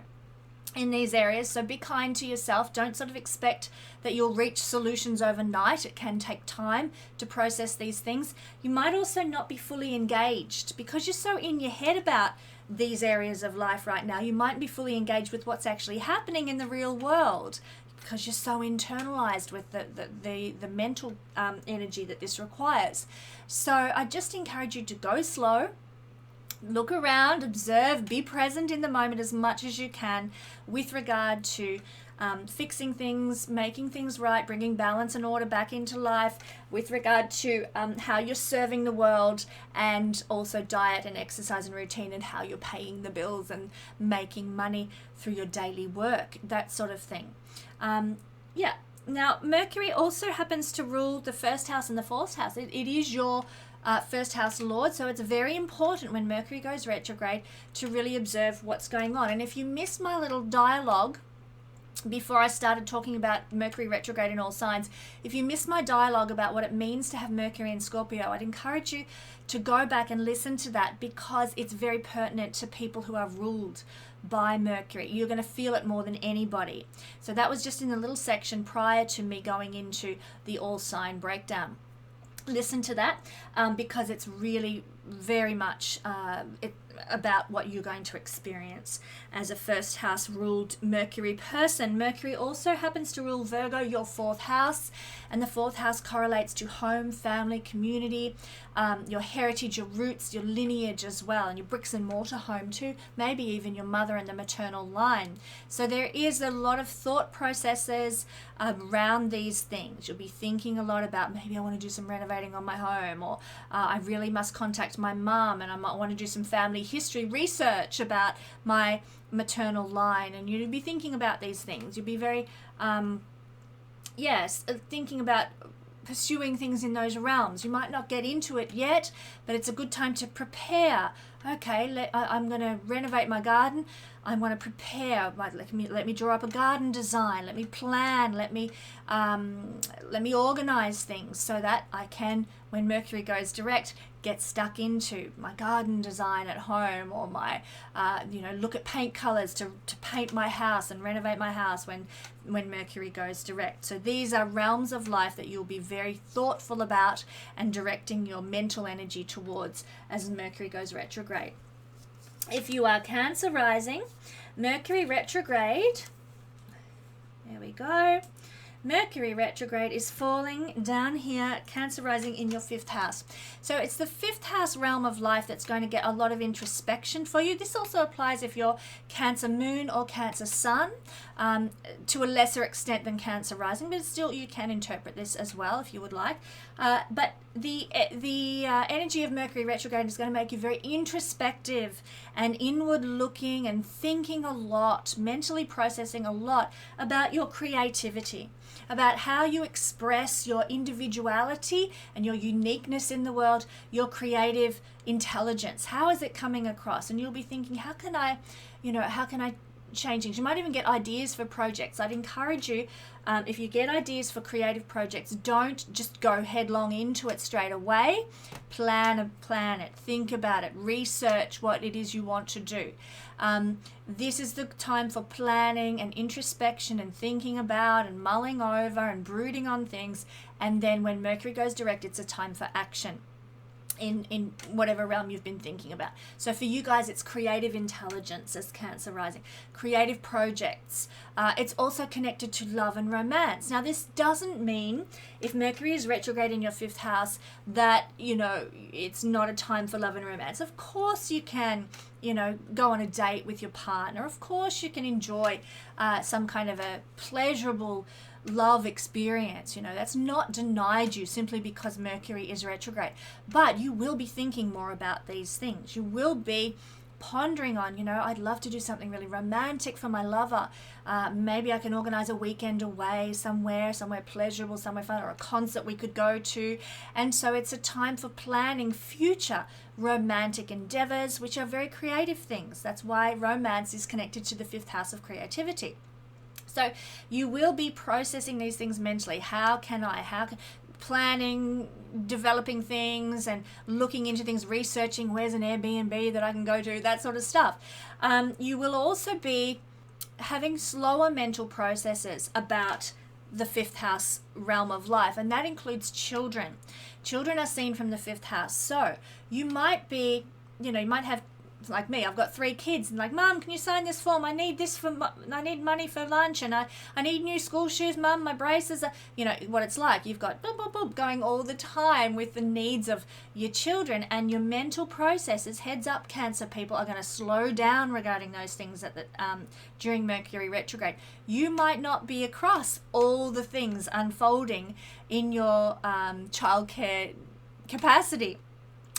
S1: in these areas, so be kind to yourself. Don't sort of expect that you'll reach solutions overnight. It can take time to process these things. You might also not be fully engaged because you're so in your head about these areas of life right now. You might be fully engaged with what's actually happening in the real world because you're so internalized with the mental energy that this requires. So I just encourage you to go slow. Look around, observe, be present in the moment as much as you can with regard to fixing things, making things right, bringing balance and order back into life, with regard to how you're serving the world, and also diet and exercise and routine, and how you're paying the bills and making money through your daily work, that sort of thing. Now, Mercury also happens to rule the first house and the fourth house. It is your first house lord, so it's very important when Mercury goes retrograde to really observe what's going on. And if you missed my little dialogue before I started talking about Mercury retrograde in all signs, if you missed my dialogue about what it means to have Mercury in Scorpio, I'd encourage you to go back and listen to that, because it's very pertinent to people who are ruled by Mercury. You're going to feel it more than anybody. So that was just in the little section prior to me going into the all sign breakdown. Listen to that because it's really very much about what you're going to experience as a first house ruled Mercury person. Mercury also happens to rule Virgo, your fourth house, and the fourth house correlates to home, family, community, your heritage, your roots, your lineage as well, and your bricks and mortar home too, maybe even your mother and the maternal line. So there is a lot of thought processes around these things. You'll be thinking a lot about, maybe I want to do some renovating on my home, or I really must contact my mum, and I might want to do some family history research about my maternal line. And you'll be thinking about these things. You'll be very thinking about pursuing things in those realms. You might not get into it yet, but it's a good time to prepare. Okay, I'm going to renovate my garden. I want to prepare. Let me draw up a garden design. Let me plan. Let me organize things so that I can, when Mercury goes direct, get stuck into my garden design at home, or my look at paint colors to paint my house and renovate my house when Mercury goes direct. So these are realms of life that you'll be very thoughtful about and directing your mental energy towards as Mercury goes retrograde. If you are Cancer rising, Mercury retrograde, there we go. Mercury retrograde is falling down here, Cancer rising in your 5th house. So it's the 5th house realm of life that's going to get a lot of introspection for you. This also applies if you're Cancer moon or Cancer sun, to a lesser extent than Cancer rising, but still you can interpret this as well if you would like. But the energy of Mercury retrograde is going to make you very introspective and inward looking and thinking a lot, mentally processing a lot about your creativity, about how you express your individuality and your uniqueness in the world, your creative intelligence. How is it coming across? And you'll be thinking, how can I change things? You might even get ideas for projects. I'd encourage you, if you get ideas for creative projects, don't just go headlong into it straight away. Plan it, think about it, research what it is you want to do. This is the time for planning and introspection and thinking about and mulling over and brooding on things. And then when Mercury goes direct, it's a time for action in whatever realm you've been thinking about. So for you guys, it's creative intelligence as Cancer rising, creative projects. It's also connected to love and romance. Now, this doesn't mean if Mercury is retrograde in your 5th house that, it's not a time for love and romance. Of course you can, go on a date with your partner. Of course you can enjoy some kind of a pleasurable love experience. That's not denied you simply because Mercury is retrograde, but you will be thinking more about these things. You will be pondering on, I'd love to do something really romantic for my lover. Maybe I can organize a weekend away somewhere pleasurable, somewhere fun, or a concert we could go to. And so it's a time for planning future romantic endeavors, which are very creative things. That's why romance is connected to the 5th house of creativity. So you will be processing these things mentally. Planning, developing things and looking into things, researching where's an Airbnb that I can go to, that sort of stuff. You will also be having slower mental processes about the 5th house realm of life, and that includes children. Children are seen from the 5th house. So you might be, you might have, like me, I've got 3 kids, and like, Mum, can you sign this form? I need I need money for lunch, and I need new school shoes, Mum, my braces are, what it's like. You've got boop, boop, boop, going all the time with the needs of your children, and your mental processes, heads up Cancer people, are going to slow down regarding those things during Mercury retrograde. You might not be across all the things unfolding in your childcare capacity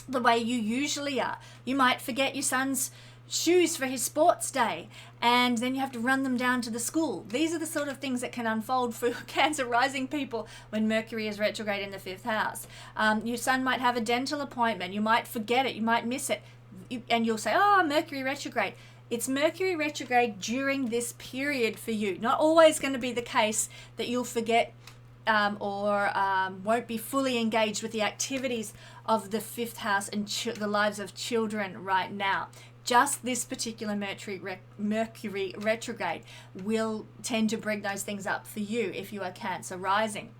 S1: the way you usually are. You might forget your son's shoes for his sports day, and then you have to run them down to the school. These are the sort of things that can unfold for Cancer rising people when Mercury is retrograde in the 5th house. Your son might have a dental appointment. You might forget it. You might miss it. And you'll say, Mercury retrograde. It's Mercury retrograde during this period for you. Not always going to be the case that you'll forget or won't be fully engaged with the activities of the 5th house and the lives of children right now. Just this particular Mercury retrograde will tend to bring those things up for you if you are Cancer rising.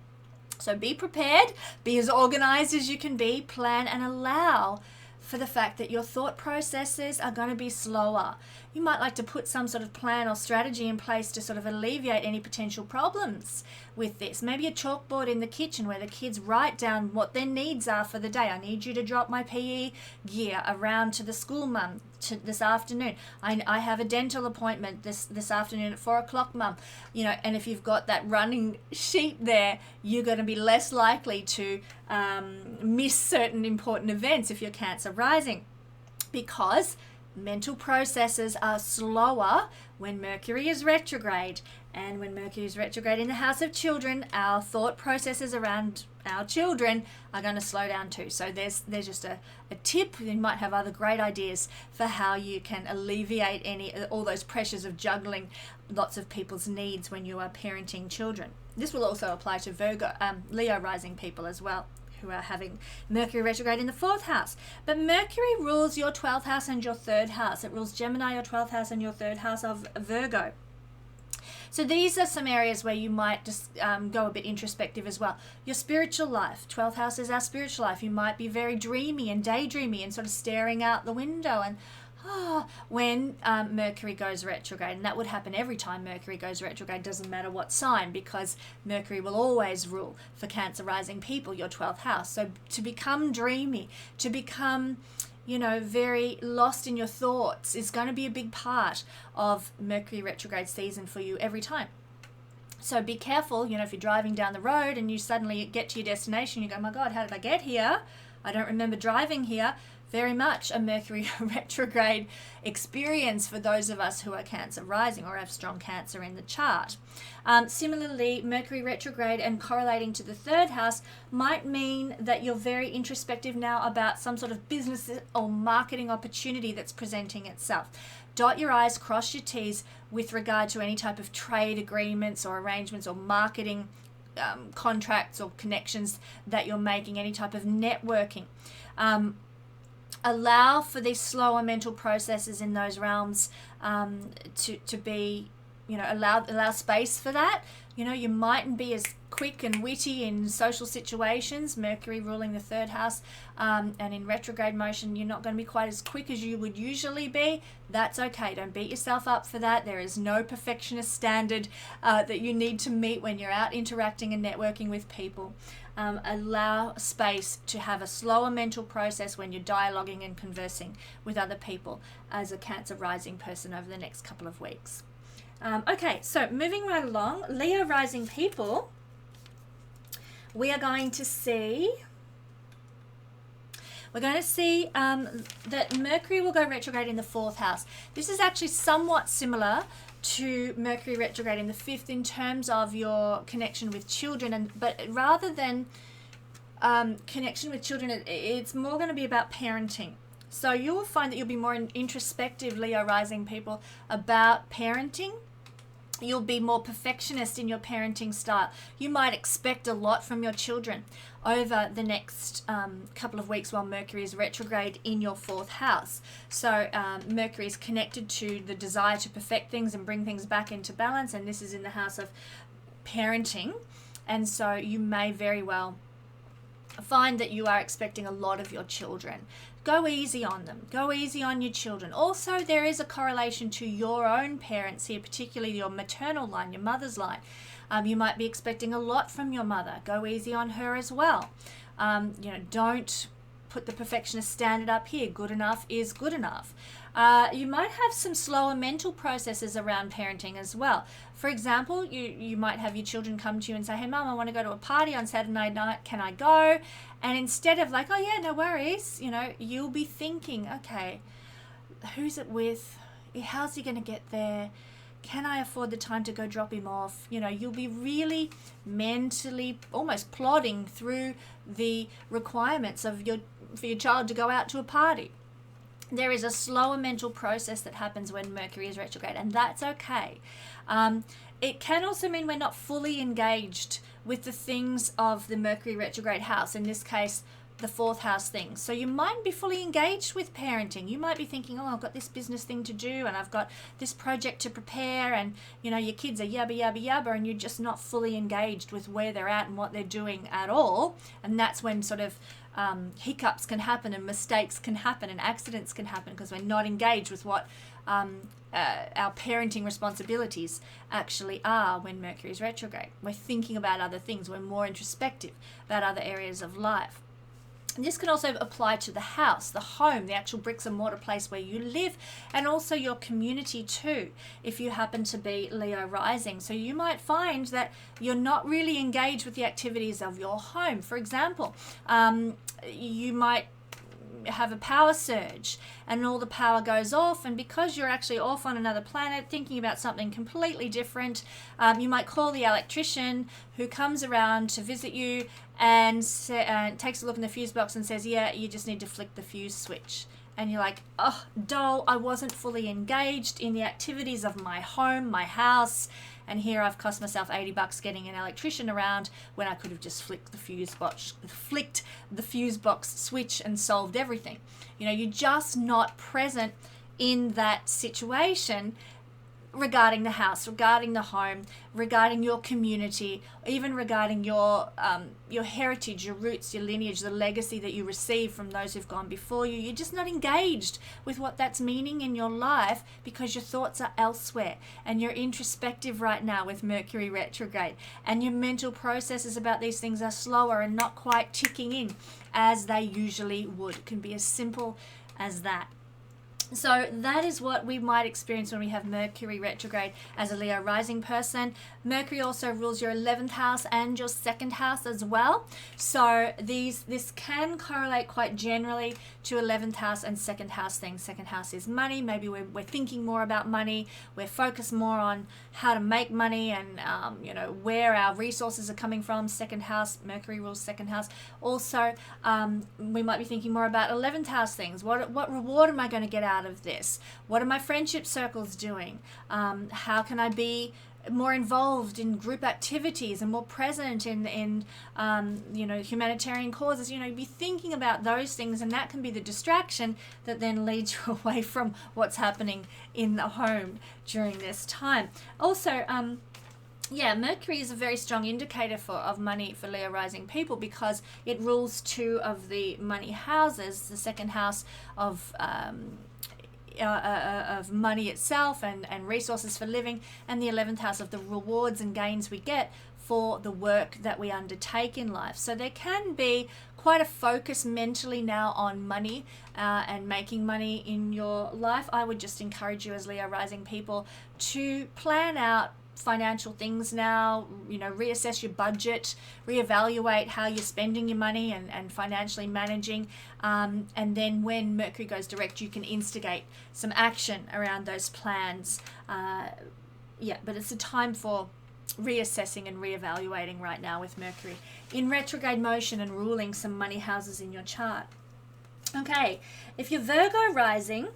S1: So be prepared, be as organized as you can be, plan and allow for the fact that your thought processes are going to be slower. You might like to put some sort of plan or strategy in place to sort of alleviate any potential problems with this. Maybe a chalkboard in the kitchen where the kids write down what their needs are for the day. I need you to drop my PE gear around to the school, Mum, this afternoon. I have a dental appointment this afternoon at 4 o'clock, Mum. And if you've got that running sheet there, you're going to be less likely to miss certain important events if you're Cancer rising, because mental processes are slower when Mercury is retrograde. And when Mercury is retrograde in the house of children, our thought processes around our children are going to slow down too. So there's just a tip. You might have other great ideas for how you can alleviate all those pressures of juggling lots of people's needs when you are parenting children. This will also apply to Leo rising people as well, who are having Mercury retrograde in the 4th house. But Mercury rules your 12th house and your 3rd house. It rules Gemini, your 12th house, and your 3rd house of Virgo. So these are some areas where you might just go a bit introspective as well. Your spiritual life. 12th house is our spiritual life. You might be very dreamy and daydreamy and sort of staring out the window and, when Mercury goes retrograde. And that would happen every time Mercury goes retrograde, doesn't matter what sign, because Mercury will always rule for Cancer rising people, your 12th house. So to become dreamy, to become, you know, very lost in your thoughts is going to be a big part of Mercury retrograde season for you every time. So be careful, you know, if you're driving down the road and you suddenly get to your destination, you go, my God, how did I get here? I don't remember driving here. Very much a Mercury retrograde experience for those of us who are Cancer rising or have strong Cancer in the chart. Similarly, Mercury retrograde and correlating to the 3rd house might mean that you're very introspective now about some sort of business or marketing opportunity that's presenting itself. Dot your I's, cross your T's with regard to any type of trade agreements or arrangements or marketing contracts or connections that you're making, any type of networking. Allow for these slower mental processes in those realms to be, you know, allow space for that. You know, you mightn't be as quick and witty in social situations, Mercury ruling the 3rd house, and in retrograde motion, you're not going to be quite as quick as you would usually be. That's okay. Don't beat yourself up for that. There is no perfectionist standard that you need to meet when you're out interacting and networking with people. Allow space to have a slower mental process when you're dialoguing and conversing with other people as a Cancer rising person over the next couple of weeks. Okay, so moving right along, Leo rising people, we are going to see that Mercury will go retrograde in the 4th house. This is actually somewhat similar to Mercury retrograde in the 5th in terms of your connection with children, but rather than connection with children, it's more going to be about parenting. So you will find that you'll be more introspective, Leo rising people, about parenting. You'll be more perfectionist in your parenting style. You might expect a lot from your children over the next couple of weeks while Mercury is retrograde in your 4th house. So Mercury is connected to the desire to perfect things and bring things back into balance, and this is in the house of parenting. And so you may very well find that you are expecting a lot of your children. Go easy on them. Go easy on your children. Also, there is a correlation to your own parents here, particularly your maternal line, your mother's line. You might be expecting a lot from your mother. Go easy on her as well. You know, don't put the perfectionist standard up here. Good enough is good enough. You might have some slower mental processes around parenting as well. For example, you might have your children come to you and say, hey, Mum, I want to go to a party on Saturday night. Can I go? And instead of like, oh, yeah, no worries, you know, you'll be thinking, okay, who's it with? How's he going to get there? Can I afford the time to go drop him off? You know, you'll be really mentally almost plodding through the requirements for your child to go out to a party. There is a slower mental process that happens when Mercury is retrograde, and that's okay. It can also mean we're not fully engaged with the things of the Mercury retrograde house, in this case, the 4th house things. So you might be fully engaged with parenting. You might be thinking, oh, I've got this business thing to do, and I've got this project to prepare, and, you know, your kids are yabba, yabba, yabba, and you're just not fully engaged with where they're at and what they're doing at all. And that's when sort of hiccups can happen and mistakes can happen and accidents can happen, because we're not engaged with what our parenting responsibilities actually are when Mercury is retrograde. We're thinking about other things. We're more introspective about other areas of life. And this can also apply to the house, the home, the actual bricks and mortar place where you live, and also your community too, if you happen to be Leo rising. So you might find that you're not really engaged with the activities of your home. For example, you might have a power surge and all the power goes off, and because you're actually off on another planet thinking about something completely different, you might call the electrician who comes around to visit you and takes a look in the fuse box and says, yeah, you just need to flick the fuse switch. And you're like, oh, dull, I wasn't fully engaged in the activities of my home, my house, and here I've cost myself $80 getting an electrician around when I could have just flicked the fuse box switch and solved everything. You know, you're just not present in that situation regarding the house, regarding the home, regarding your community, even regarding your heritage, your roots, your lineage, the legacy that you receive from those who've gone before you. You're just not engaged with what that's meaning in your life because your thoughts are elsewhere, and you're introspective right now with Mercury retrograde, and your mental processes about these things are slower and not quite ticking in as they usually would. It can be as simple as that. So that is what we might experience when we have Mercury retrograde as a Leo rising person. Mercury also rules your 11th house and your 2nd house as well. So this can correlate quite generally to 11th house and 2nd house things. 2nd house is money. Maybe we're thinking more about money. We're focused more on how to make money and where our resources are coming from. 2nd house, Mercury rules 2nd house. Also, we might be thinking more about 11th house things. What reward am I going to get out of this? What are my friendship circles doing? How can I be more involved in group activities and more present in humanitarian causes? Be thinking about those things, and that can be the distraction that then leads you away from what's happening in the home during this time. Also, Mercury is a very strong indicator of money for Leo rising people because it rules 2 of the money houses, the 2nd house of money itself and resources for living, and the 11th house of the rewards and gains we get for the work that we undertake in life. So there can be quite a focus mentally now on money and making money in your life. I would just encourage you as Leo rising people to plan out financial things now, reassess your budget, reevaluate how you're spending your money and financially managing, and then when Mercury goes direct, you can instigate some action around those plans. But it's a time for reassessing and reevaluating right now with Mercury in retrograde motion and ruling some money houses in your chart. Okay, if you're Virgo rising,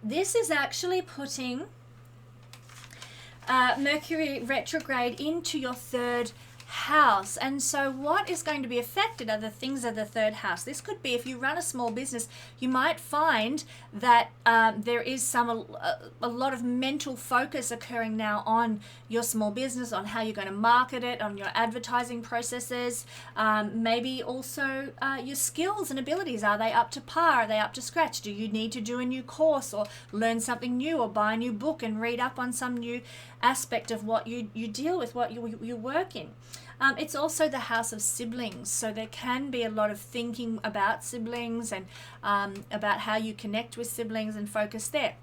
S1: this is actually putting Mercury retrograde into your 3rd house. And so what is going to be affected are the things of the 3rd house. This could be if you run a small business, you might find that there is a lot of mental focus occurring now on your small business, on how you're going to market it, on your advertising processes, maybe also your skills and abilities. Are they up to par? Are they up to scratch? Do you need to do a new course or learn something new or buy a new book and read up on some new aspect of what you deal with, what you work in? It's also the house of siblings, so there can be a lot of thinking about siblings and about how you connect with siblings and focus there.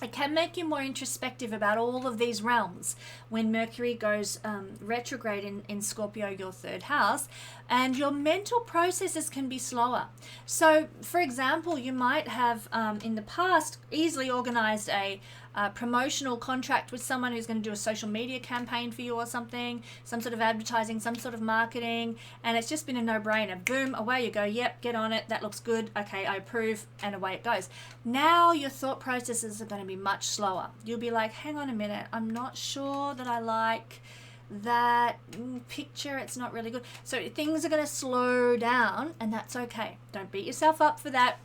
S1: It can make you more introspective about all of these realms when Mercury goes retrograde in Scorpio, your 3rd house, and your mental processes can be slower. So, for example, you might have in the past easily organized a promotional contract with someone who's going to do a social media campaign for you or something, some sort of advertising, some sort of marketing, and it's just been a no-brainer. Boom, away you go. Yep, get on it. That looks good. Okay, I approve, and away it goes. Now your thought processes are going to be much slower. You'll be like, hang on a minute, I'm not sure that I like that picture. It's not really good. So things are going to slow down, and that's okay. Don't beat yourself up for that.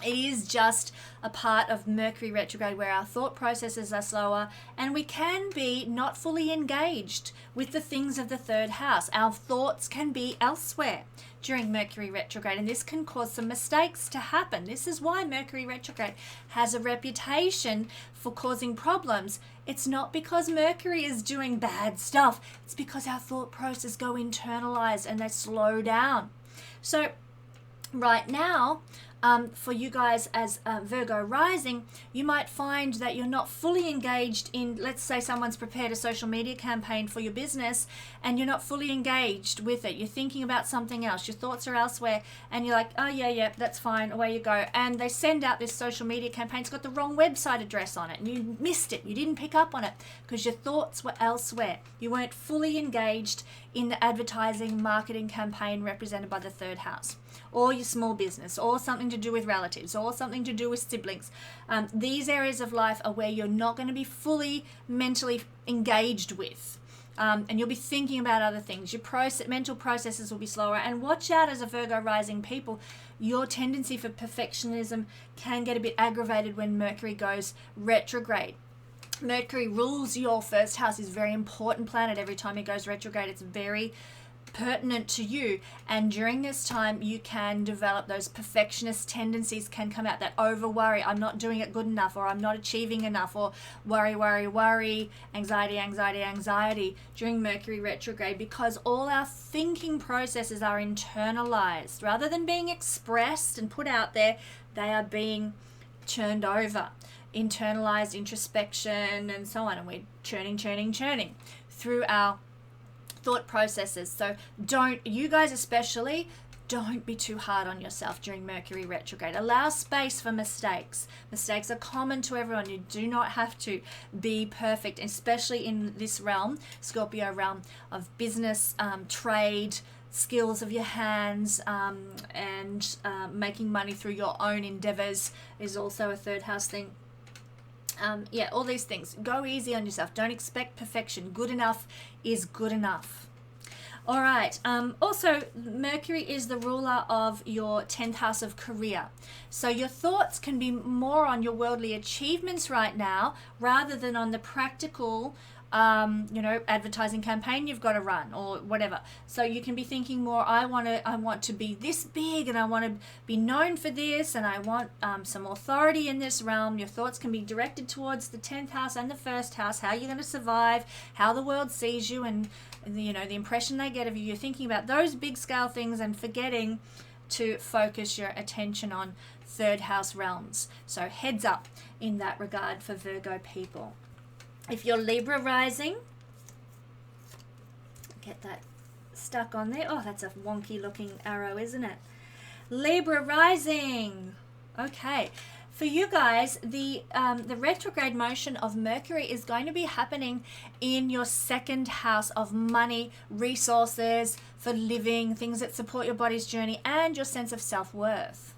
S1: It is just a part of Mercury retrograde where our thought processes are slower and we can be not fully engaged with the things of the 3rd house. Our thoughts can be elsewhere during Mercury retrograde, and this can cause some mistakes to happen. This is why Mercury retrograde has a reputation for causing problems. It's not because Mercury is doing bad stuff. It's because our thought processes go internalized and they slow down. So right now, for you guys as Virgo rising, you might find that you're not fully engaged in, let's say someone's prepared a social media campaign for your business and you're not fully engaged with it. You're thinking about something else. Your thoughts are elsewhere and you're like, oh yeah, that's fine. Away you go. And they send out this social media campaign. It's got the wrong website address on it and you missed it. You didn't pick up on it because your thoughts were elsewhere. You weren't fully engaged in the advertising marketing campaign represented by the 3rd house, or your small business, or something to do with relatives, or something to do with siblings. These areas of life are where you're not going to be fully mentally engaged with. and you'll be thinking about other things. Your mental processes will be slower. And watch out, as a Virgo rising people, your tendency for perfectionism can get a bit aggravated when Mercury goes retrograde. Mercury rules your first house, is a very important planet. Every time it goes retrograde, it's very pertinent to you, and during this time you can develop those perfectionist tendencies, can come out, that over worry, I'm not doing it good enough, or I'm not achieving enough, or worry, anxiety during Mercury retrograde, because all our thinking processes are internalized rather than being expressed and put out there. They are being churned over, internalized, introspection, and so on, and we're churning through our thought processes. So you guys especially, don't be too hard on yourself during Mercury retrograde. Allow space for mistakes. Mistakes are common to everyone. You do not have to be perfect, especially in this realm, Scorpio realm of business, trade, skills of your hands, and making money through your own endeavors is also a third house thing. All these things. Go easy on yourself. Don't expect perfection. Good enough is good enough. All right. Also, Mercury is the ruler of your 10th house of career. So your thoughts can be more on your worldly achievements right now rather than on the practical advertising campaign you've got to run or whatever. So you can be thinking more, I want to be this big, and I want to be known for this, and I want some authority in this realm. Your thoughts can be directed towards the 10th house and the first house, how you're going to survive, how the world sees you, and the impression they get of you. You're thinking about those big scale things and forgetting to focus your attention on third house realms. So heads up in that regard for Virgo people. If you're Libra rising, get that stuck on there. Oh, that's a wonky looking arrow, isn't it? Libra rising. Okay. For you guys, the retrograde motion of Mercury is going to be happening in your second house of money, resources for living, things that support your body's journey, and your sense of self-worth.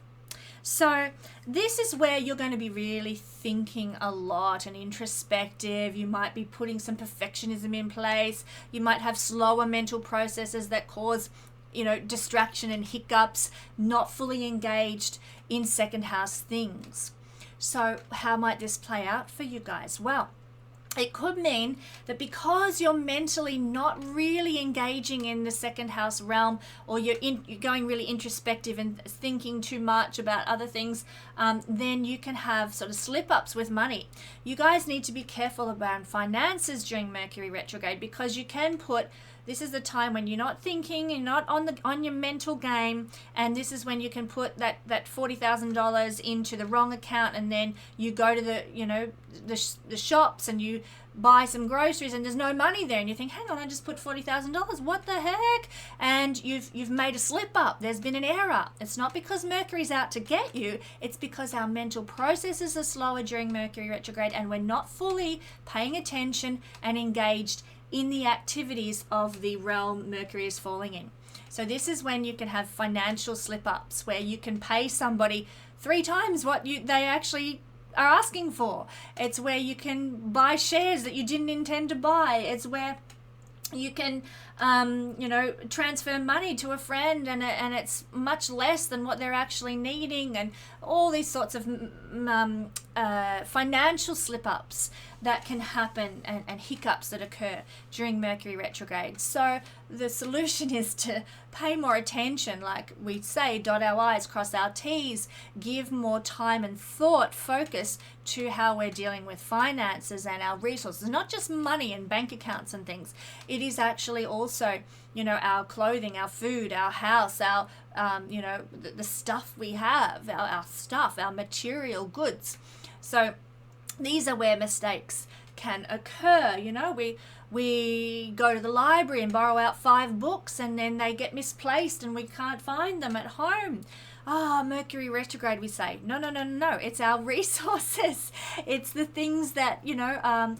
S1: So this is where you're going to be really thinking a lot and introspective. You might be putting some perfectionism in place. You might have slower mental processes that cause, distraction and hiccups, not fully engaged in second house things. So how might this play out for you guys? Well, it could mean that because you're mentally not really engaging in the second house realm, or you're going really introspective and thinking too much about other things, then you can have sort of slip-ups with money. You guys need to be careful about finances during Mercury retrograde, because you can this is the time when you're not thinking, you're not on your mental game, and this is when you can put that $40,000 into the wrong account, and then you go to the shops and you buy some groceries and there's no money there, and you think, hang on, I just put $40,000, what the heck? And you've made a slip up. There's been an error. It's not because Mercury's out to get you, it's because our mental processes are slower during Mercury retrograde, and we're not fully paying attention and engaged in the activities of the realm Mercury is falling in. So this is when you can have financial slip-ups, where you can pay somebody 3 times what they actually are asking for. It's where you can buy shares that you didn't intend to buy. It's where you can transfer money to a friend, and it's much less than what they're actually needing, and all these sorts of financial slip-ups that can happen, and hiccups that occur during Mercury retrograde. So the solution is to pay more attention, like we say, dot our I's, cross our T's, give more time and thought, focus to how we're dealing with finances and our resources, not just money and bank accounts and things. It is actually also, our clothing, our food, our house, our, the stuff we have, our stuff, our material goods. So these are where mistakes can occur. We go to the library and borrow out 5 books, and then they get misplaced and we can't find them at home. Mercury retrograde, we say, no, it's our resources. It's the things that,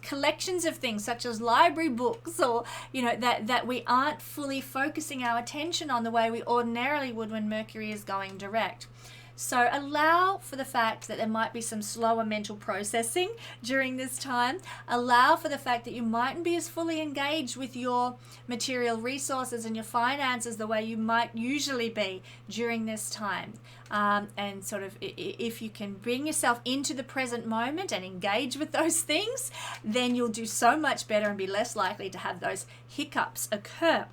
S1: collections of things such as library books, or, that we aren't fully focusing our attention on the way we ordinarily would when Mercury is going direct. So allow for the fact that there might be some slower mental processing during this time. Allow for the fact that you mightn't be as fully engaged with your material resources and your finances the way you might usually be during this time. And sort of, if you can bring yourself into the present moment and engage with those things, then you'll do so much better and be less likely to have those hiccups occur.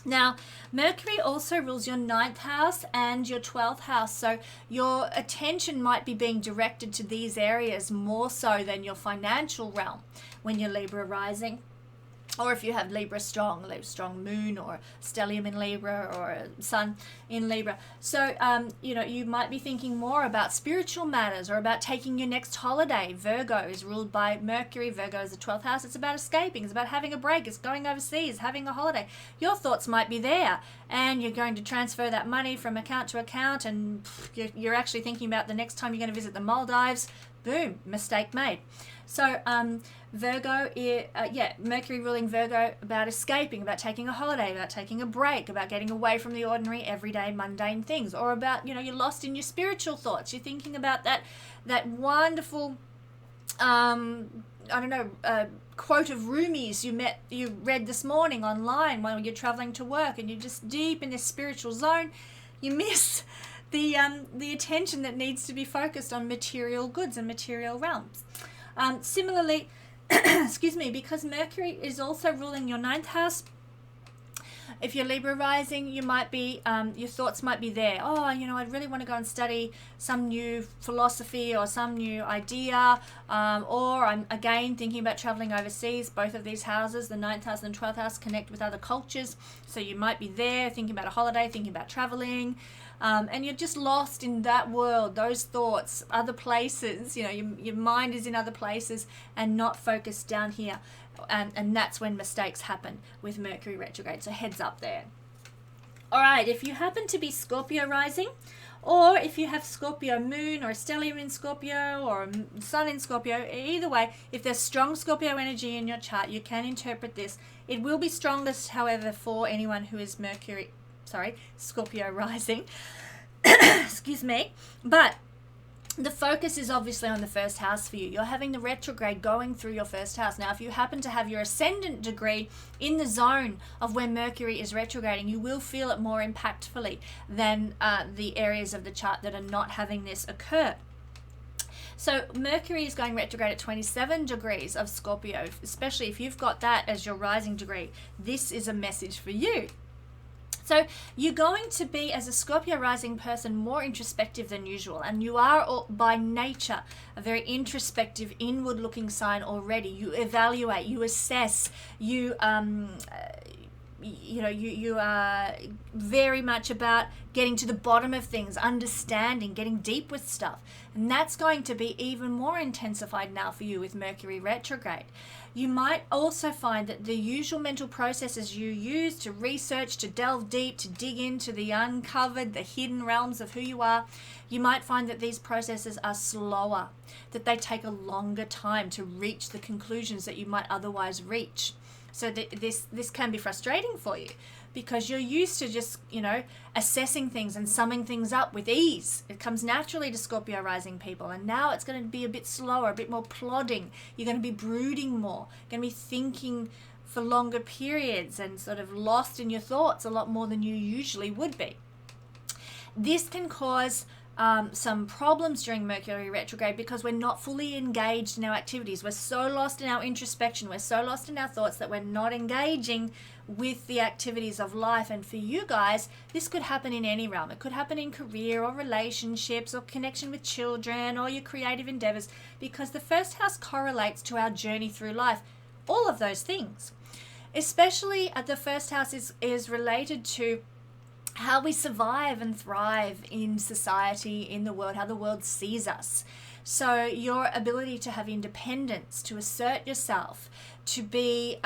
S1: Now, Mercury also rules your 9th house and your 12th house. So your attention might be being directed to these areas more so than your financial realm when you're Libra rising. Or if you have Libra strong moon or stellium in Libra or a sun in Libra. So, you might be thinking more about spiritual matters or about taking your next holiday. Virgo is ruled by Mercury. Virgo is the 12th house. It's about escaping. It's about having a break. It's going overseas, having a holiday. Your thoughts might be there, and you're going to transfer that money from account to account, and you're actually thinking about the next time you're going to visit the Maldives. Boom, mistake made. So, Virgo, Mercury ruling Virgo, about escaping, about taking a holiday, about taking a break, about getting away from the ordinary, everyday, mundane things, or about, you're lost in your spiritual thoughts. You're thinking about that wonderful, quote of Rumi's you read this morning online while you're traveling to work, and you're just deep in this spiritual zone. You miss the attention that needs to be focused on material goods and material realms. Similarly, because Mercury is also ruling your 9th house, if you're Libra rising, you might be, your thoughts might be there. Oh, I really want to go and study some new philosophy or some new idea, or I'm again thinking about traveling overseas. Both of these houses, the 9th house and the 12th house, connect with other cultures. So you might be there thinking about a holiday, thinking about traveling. And you're just lost in that world, those thoughts, other places. Your mind is in other places and not focused down here. And that's when mistakes happen with Mercury retrograde. So heads up there. All right, if you happen to be Scorpio rising, or if you have Scorpio moon or a stellium in Scorpio or a sun in Scorpio, either way, if there's strong Scorpio energy in your chart, you can interpret this. It will be strongest, however, for anyone who is Scorpio rising. Excuse me. But the focus is obviously on the first house for you. You're having the retrograde going through your first house. Now, if you happen to have your ascendant degree in the zone of where Mercury is retrograding, you will feel it more impactfully than the areas of the chart that are not having this occur. So Mercury is going retrograde at 27 degrees of Scorpio, especially if you've got that as your rising degree. This is a message for you. So you're going to be, as a Scorpio rising person, more introspective than usual. And you are, by nature, a very introspective, inward-looking sign already. You evaluate, you assess, you are very much about getting to the bottom of things, understanding, getting deep with stuff. And that's going to be even more intensified now for you with Mercury retrograde. You might also find that the usual mental processes you use to research, to delve deep, to dig into the uncovered, the hidden realms of who you are, you might find that these processes are slower, that they take a longer time to reach the conclusions that you might otherwise reach. So this can be frustrating for you because you're used to just, assessing things and summing things up with ease. It comes naturally to Scorpio rising people. And now it's going to be a bit slower, a bit more plodding. You're going to be brooding more, going to be thinking for longer periods and sort of lost in your thoughts a lot more than you usually would be. This can cause some problems during Mercury retrograde because we're not fully engaged in our activities. We're so lost in our introspection, we're so lost in our thoughts that we're not engaging with the activities of life. And for you guys, this could happen in any realm. It could happen in career or relationships or connection with children or your creative endeavors, because the first house correlates to our journey through life. All of those things. Especially at the first house is related to how we survive and thrive in society, in the world, how the world sees us. So your ability to have independence, to assert yourself, to be,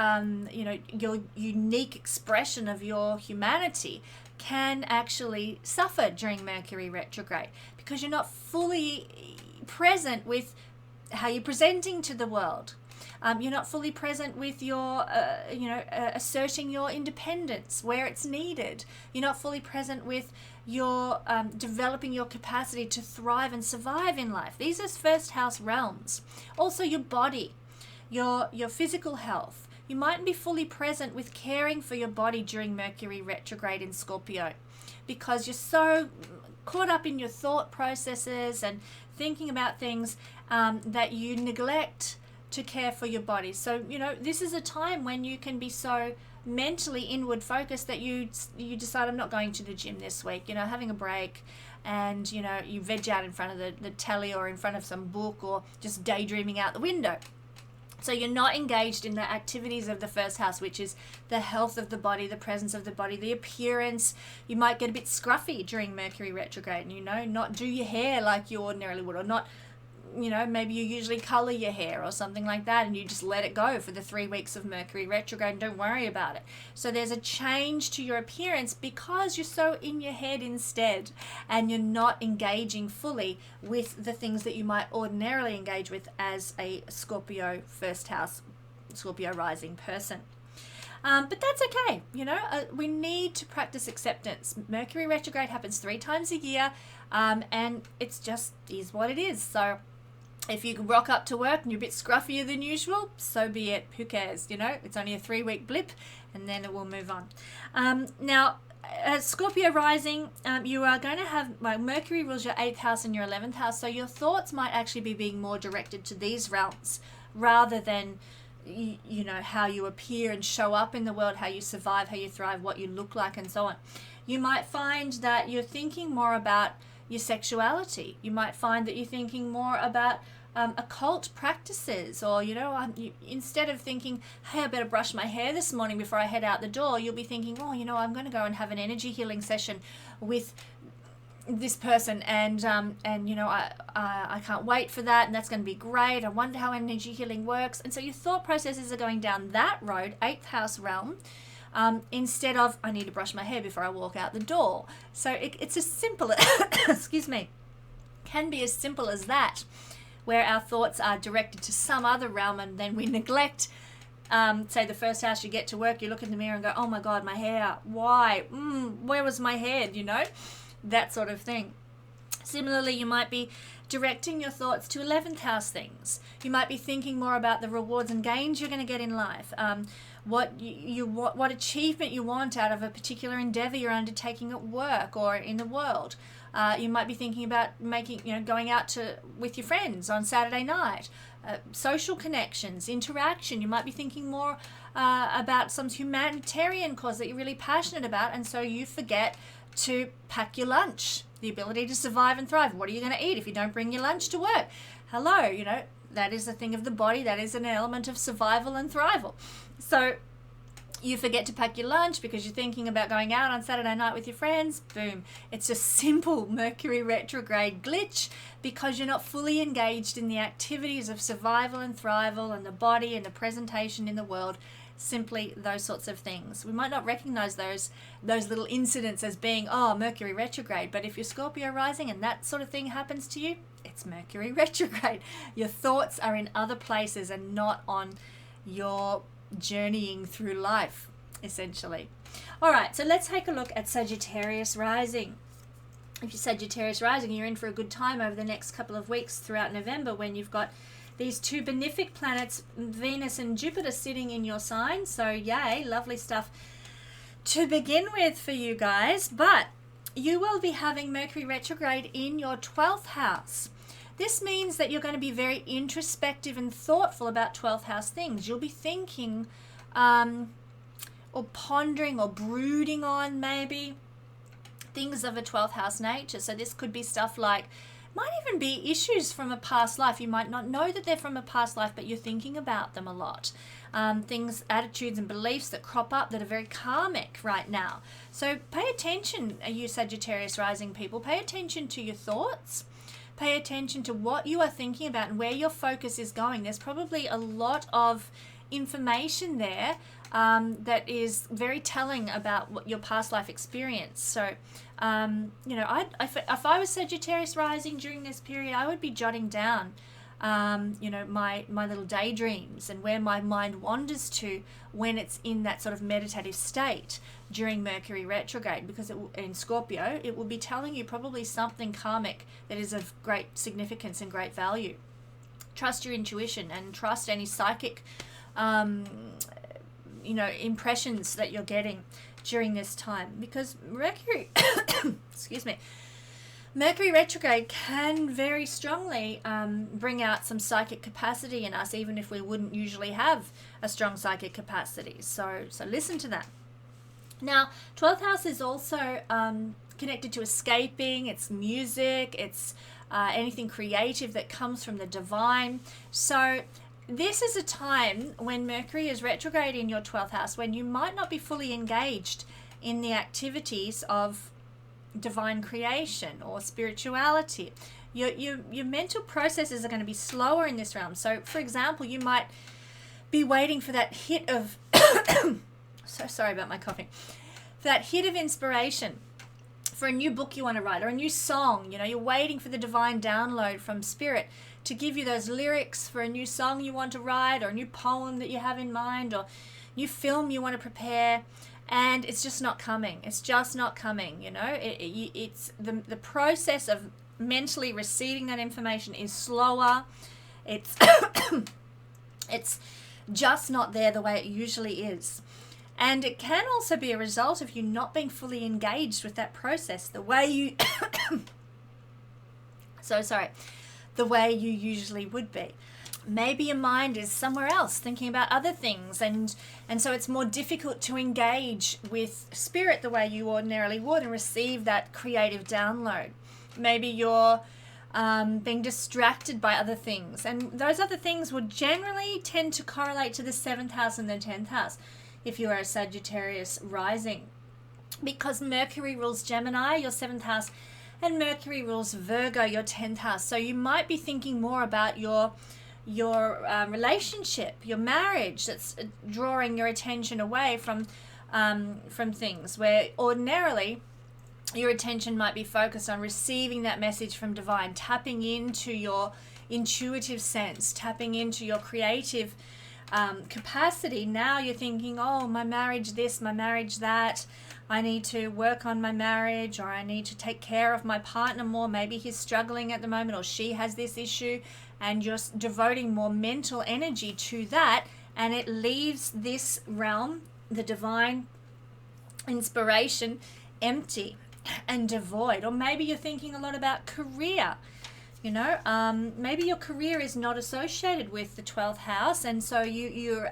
S1: your unique expression of your humanity can actually suffer during Mercury retrograde because you're not fully present with how you're presenting to the world. You're not fully present with your, asserting your independence where it's needed. You're not fully present with your developing your capacity to thrive and survive in life. These are first house realms. Also your body, your physical health. You mightn't be fully present with caring for your body during Mercury retrograde in Scorpio, because you're so caught up in your thought processes and thinking about things that you neglect to care for your body. So, this is a time when you can be so mentally inward focused that you decide, I'm not going to the gym this week, having a break, and, you veg out in front of the telly or in front of some book or just daydreaming out the window. So you're not engaged in the activities of the first house, which is the health of the body, the presence of the body, the appearance. You might get a bit scruffy during Mercury retrograde and, not do your hair like you ordinarily would, or not, maybe you usually color your hair or something like that, and you just let it go for the 3 weeks of Mercury retrograde and don't worry about it. So there's a change to your appearance because you're so in your head instead, and you're not engaging fully with the things that you might ordinarily engage with as a Scorpio first house, Scorpio rising person. But that's okay. We need to practice acceptance. Mercury retrograde happens 3 times a year, and it's just is what it is. So if you rock up to work and you're a bit scruffier than usual, so be it. Who cares? It's only a 3-week blip, and then it will move on. Now, Scorpio rising, you are going to have, Mercury rules your 8th house and your 11th house, so your thoughts might actually be being more directed to these realms rather than how you appear and show up in the world, how you survive, how you thrive, what you look like, and so on. You might find that you're thinking more about your sexuality. You might find that you're thinking more about occult practices, or instead of thinking, hey, I better brush my hair this morning before I head out the door, you'll be thinking, oh, I'm going to go and have an energy healing session with this person, and I can't wait for that, and that's going to be great. I wonder how energy healing works. And so your thought processes are going down that road, 8th house realm, instead of, I need to brush my hair before I walk out the door. So it's as simple excuse me, can be as simple as that, where our thoughts are directed to some other realm, and then we neglect, say the first house. You get to work, you look in the mirror and go, oh my God, my hair, why? Where was my head? That sort of thing. Similarly, you might be directing your thoughts to 11th house things. You might be thinking more about the rewards and gains you're going to get in life, what achievement you want out of a particular endeavor you're undertaking at work or in the world. You might be thinking about going out with your friends on Saturday night, social connections, interaction. You might be thinking more about some humanitarian cause that you're really passionate about, and so you forget to pack your lunch, the ability to survive and thrive. What are you going to eat if you don't bring your lunch to work? Hello, that is a thing of the body. That is an element of survival and thrival. So you forget to pack your lunch because you're thinking about going out on Saturday night with your friends. Boom. It's a simple Mercury retrograde glitch because you're not fully engaged in the activities of survival and thrival and the body and the presentation in the world. Simply those sorts of things. We might not recognize those little incidents as being, Mercury retrograde, but if you're Scorpio rising and that sort of thing happens to you, it's Mercury retrograde. Your thoughts are in other places and not on your journeying through life, essentially. All right, so let's take a look at Sagittarius rising. If you're Sagittarius rising, you're in for a good time over the next couple of weeks throughout November, when you've got these 2 benefic planets, Venus and Jupiter, sitting in your sign. So yay, lovely stuff to begin with for you guys. But you will be having Mercury retrograde in your 12th house. This means that you're going to be very introspective and thoughtful about 12th house things. You'll be thinking or pondering or brooding on maybe things of a 12th house nature. So this could be stuff like, might even be issues from a past life. You might not know that they're from a past life, but you're thinking about them a lot. Things, attitudes and beliefs that crop up that are very karmic right now. So pay attention, you Sagittarius rising people. Pay attention to your thoughts. Pay attention to what you are thinking about and where your focus is going. There's probably a lot of information there that is very telling about what your past life experience. So, if I was Sagittarius rising during this period, I would be jotting down my little daydreams and where my mind wanders to when it's in that sort of meditative state during Mercury retrograde, because in Scorpio, it will be telling you probably something karmic that is of great significance and great value. Trust your intuition and trust any psychic, impressions that you're getting during this time, because Mercury, Mercury retrograde can very strongly bring out some psychic capacity in us, even if we wouldn't usually have a strong psychic capacity. So listen to that. Now, 12th house is also connected to escaping. It's music. It's anything creative that comes from the divine. So this is a time when Mercury is retrograde in your 12th house, when you might not be fully engaged in the activities of divine creation or spirituality. Your mental processes are going to be slower in this realm. So, for example, you might be waiting for that hit of so sorry about my coughing. That hit of inspiration for a new book you want to write or a new song. You're waiting for the divine download from spirit to give you those lyrics for a new song you want to write, or a new poem that you have in mind, or new film you want to prepare, and it's just not coming. It's just not coming. It's the process of mentally receiving that information is slower. It's it's just not there the way it usually is. And it can also be a result of you not being fully engaged with that process the way you the way you usually would be. Maybe your mind is somewhere else thinking about other things, and so it's more difficult to engage with spirit the way you ordinarily would and receive that creative download. Maybe you're being distracted by other things, and those other things would generally tend to correlate to the 7th house and the 10th house if you are a Sagittarius rising, because Mercury rules Gemini, your 7th house, and Mercury rules Virgo, your 10th house. So you might be thinking more about your relationship, your marriage, that's drawing your attention away from things where ordinarily your attention might be focused on receiving that message from divine, tapping into your intuitive sense, tapping into your creative capacity. Now you're thinking, oh, my marriage this, my marriage that, I need to work on my marriage, or I need to take care of my partner more. Maybe he's struggling at the moment, or she has this issue, and you're devoting more mental energy to that, and it leaves this realm, the divine inspiration, empty and devoid. Or maybe you're thinking a lot about career. Maybe your career is not associated with the 12th house, and so your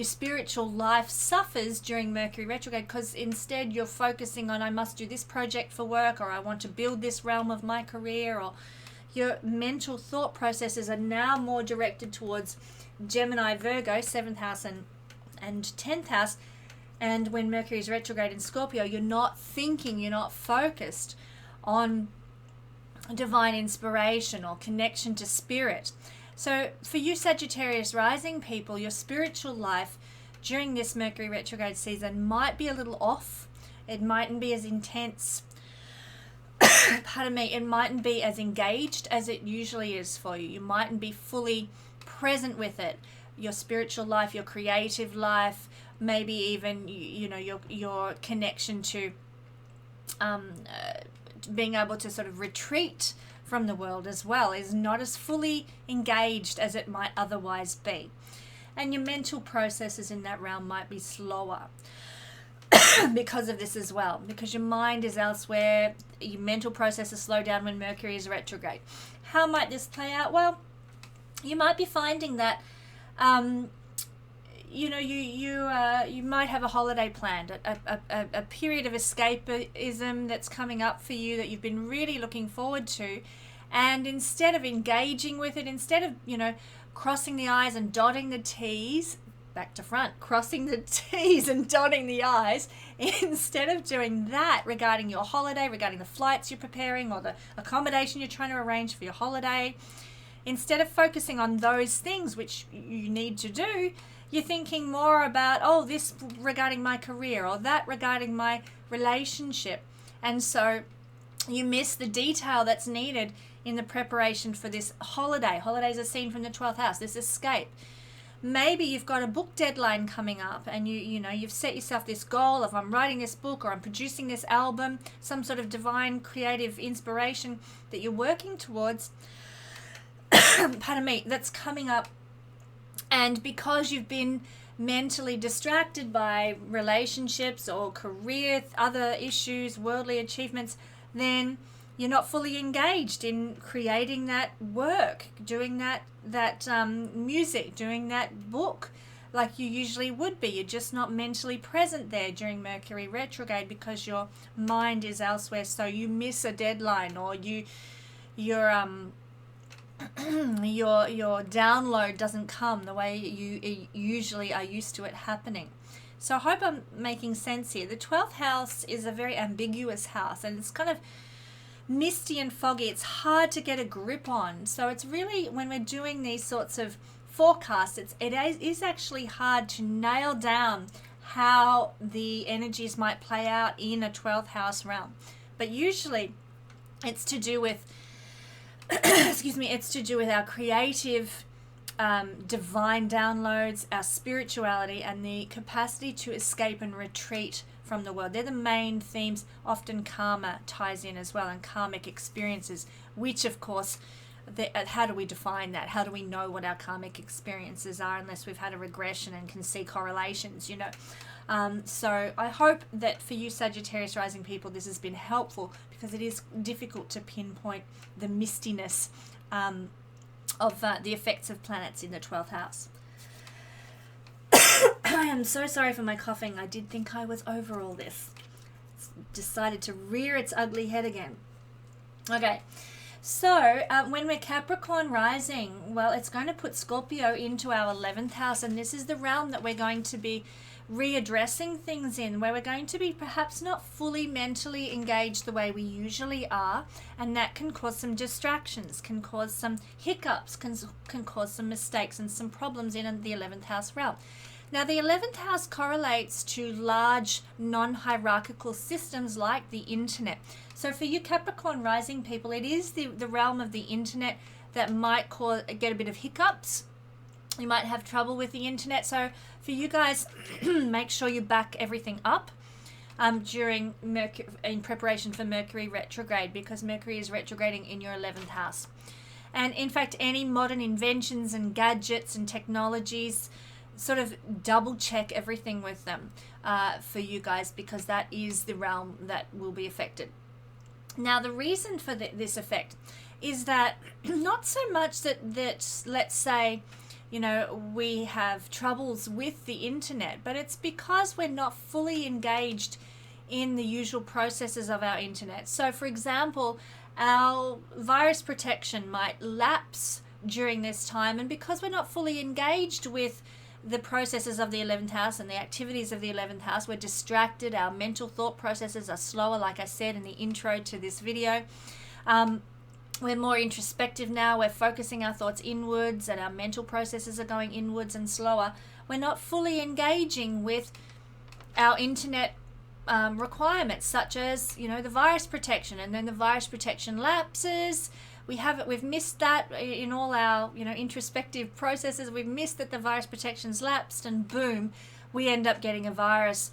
S1: spiritual life suffers during Mercury retrograde, because instead you're focusing on, I must do this project for work, or I want to build this realm of my career, or your mental thought processes are now more directed towards Gemini, Virgo, 7th house and 10th house. And when Mercury is retrograde in Scorpio, you're not thinking, you're not focused on divine inspiration or connection to spirit. So for you Sagittarius rising people, your spiritual life during this Mercury retrograde season might be a little off. It mightn't be as intense. Pardon me. It mightn't be as engaged as it usually is for you. You mightn't be fully present with it. Your spiritual life, your creative life, maybe even your connection to being able to sort of retreat from the world as well is not as fully engaged as it might otherwise be. And your mental processes in that realm might be slower because of this as well, because your mind is elsewhere. Your mental processes slow down when Mercury is retrograde. How might this play out? Well, you might be finding that you might have a holiday planned, a period of escapism that's coming up for you that you've been really looking forward to, and instead of engaging with it, instead of crossing the I's and dotting the T's, back to front, crossing the T's and dotting the I's, instead of doing that regarding your holiday, regarding the flights you're preparing or the accommodation you're trying to arrange for your holiday, instead of focusing on those things which you need to do, you're thinking more about, oh, this regarding my career or that regarding my relationship. And so You miss the detail that's needed in the preparation for this holiday. Holidays are seen from the 12th house, this escape. Maybe you've got a book deadline coming up and you've set yourself this goal of I'm writing this book or I'm producing this album, some sort of divine creative inspiration that you're working towards, pardon me, that's coming up. And because you've been mentally distracted by relationships or career, other issues, worldly achievements, then you're not fully engaged in creating that work, doing that music, doing that book like you usually would be. You're just not mentally present there during Mercury retrograde because your mind is elsewhere, so you miss a deadline, or your download doesn't come the way you usually are used to it happening. So I hope I'm making sense here. The 12th house is a very ambiguous house, and it's kind of misty and foggy. It's hard to get a grip on. So it's really, when we're doing these sorts of forecasts, it is actually hard to nail down how the energies might play out in a 12th house realm. But usually it's to do with it's to do with our creative divine downloads, our spirituality, and the capacity to escape and retreat from the world. They're the main themes. Often karma ties in as well, and karmic experiences, which of course, how do we define that? How do we know what our karmic experiences are unless we've had a regression and can see correlations, So I hope that for you Sagittarius rising people, this has been helpful, because it is difficult to pinpoint the mistiness of the effects of planets in the 12th house. I am so sorry for my coughing. I did think I was over all this. It's decided to rear its ugly head again. Okay, so when we're Capricorn rising, well, it's going to put Scorpio into our 11th house, and this is the realm that we're going to be readdressing things in, where we're going to be perhaps not fully mentally engaged the way we usually are, and that can cause some distractions, can cause some hiccups, can cause some mistakes and some problems in the 11th house realm. Now, the 11th house correlates to large non-hierarchical systems like the internet. So for you Capricorn rising people, it is the realm of the internet that might get a bit of hiccups. You might have trouble with the internet. So for you guys, make sure you back everything up during in preparation for Mercury retrograde, because Mercury is retrograding in your 11th house. And in fact, any modern inventions and gadgets and technologies, sort of double check everything with them for you guys, because that is the realm that will be affected. Now, the reason for this effect is that not so much that let's say, we have troubles with the internet, but it's because we're not fully engaged in the usual processes of our internet. So, for example, our virus protection might lapse during this time, and because we're not fully engaged with the processes of the 11th house and the activities of the 11th house, we're distracted. Our mental thought processes are slower, like I said in the intro to this video. We're more introspective now. We're focusing our thoughts inwards, and our mental processes are going inwards and slower. We're not fully engaging with our internet requirements, such as, the virus protection, and then the virus protection lapses. We've missed that in all our, introspective processes. We've missed that the virus protection's lapsed, and boom, we end up getting a virus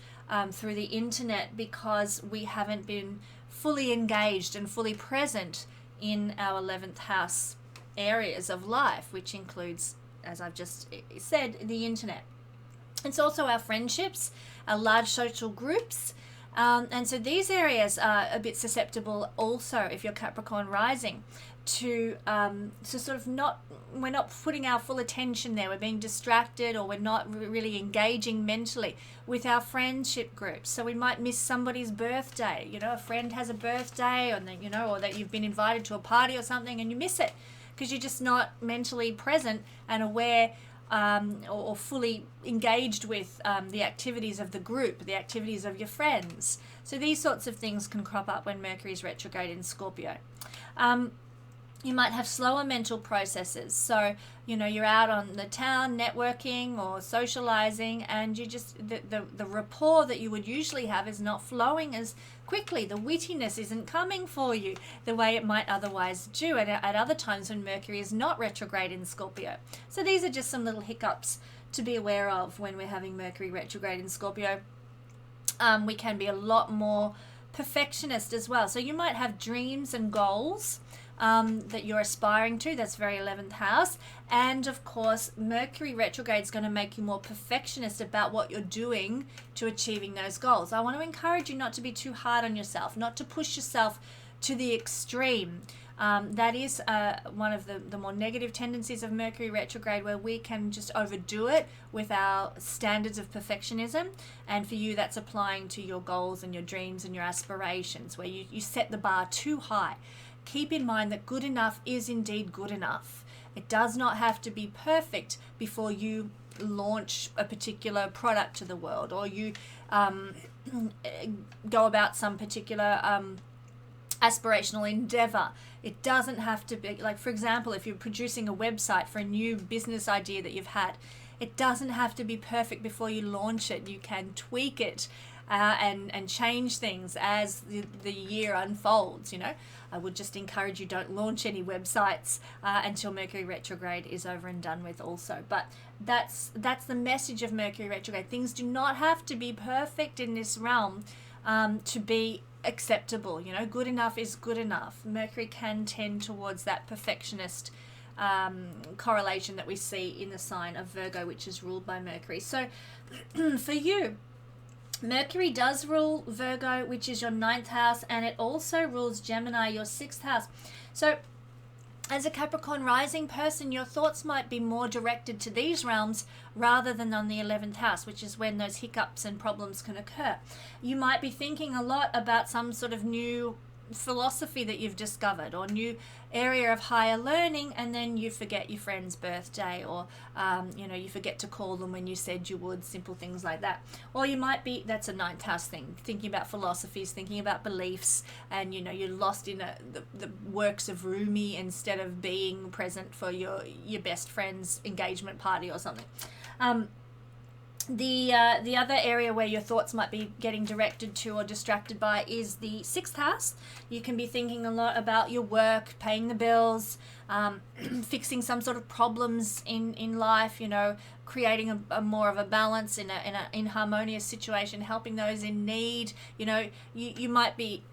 S1: through the internet because we haven't been fully engaged and fully present in our 11th house areas of life, which includes, as I've just said, the internet. It's also our friendships, our large social groups. And so these areas are a bit susceptible also, if you're Capricorn rising, to sort of we're not putting our full attention there. We're being distracted, or we're not really engaging mentally with our friendship groups. So we might miss somebody's birthday. A friend has a birthday, or that you've been invited to a party or something, and you miss it because you're just not mentally present and aware or fully engaged with the activities of the group, the activities of your friends. So these sorts of things can crop up when Mercury is retrograde in Scorpio. You might have slower mental processes. So, you're out on the town networking or socializing, and you just, the rapport that you would usually have is not flowing as quickly. The wittiness isn't coming for you the way it might otherwise do at other times when Mercury is not retrograde in Scorpio. So these are just some little hiccups to be aware of when we're having Mercury retrograde in Scorpio. We can be a lot more perfectionist as well. So you might have dreams and goals that you're aspiring to. That's very 11th house. And of course, Mercury retrograde is going to make you more perfectionist about what you're doing to achieving those goals. I want to encourage you not to be too hard on yourself, not to push yourself to the extreme. That is one of the more negative tendencies of Mercury retrograde, where we can just overdo it with our standards of perfectionism. And for you, that's applying to your goals and your dreams and your aspirations, where you set the bar too high. Keep in mind that good enough is indeed good enough. It does not have to be perfect before you launch a particular product to the world, or you go about some particular aspirational endeavor. It doesn't have to be, like, for example, if you're producing a website for a new business idea that you've had, it doesn't have to be perfect before you launch it. You can tweak it and change things as the year unfolds. I would just encourage you, don't launch any websites until Mercury retrograde is over and done with also. But that's the message of Mercury retrograde. Things do not have to be perfect in this realm to be acceptable. Good enough is good enough. Mercury can tend towards that perfectionist correlation that we see in the sign of Virgo, which is ruled by Mercury. So for you, Mercury does rule Virgo, which is your 9th house, and it also rules Gemini, your 6th house. So as a Capricorn rising person, your thoughts might be more directed to these realms rather than on the 11th house, which is when those hiccups and problems can occur. You might be thinking a lot about some sort of new philosophy that you've discovered, or new area of higher learning, and then you forget your friend's birthday, or you forget to call them when you said you would, simple things like that. Or you might be, that's a 9th house thing, thinking about philosophies, thinking about beliefs, and you're lost in the works of Rumi instead of being present for your best friend's engagement party or something. The other area where your thoughts might be getting directed to or distracted by is the 6th house. You can be thinking a lot about your work, paying the bills, fixing some sort of problems in life, creating a more of a balance in an inharmonious situation, helping those in need. You might be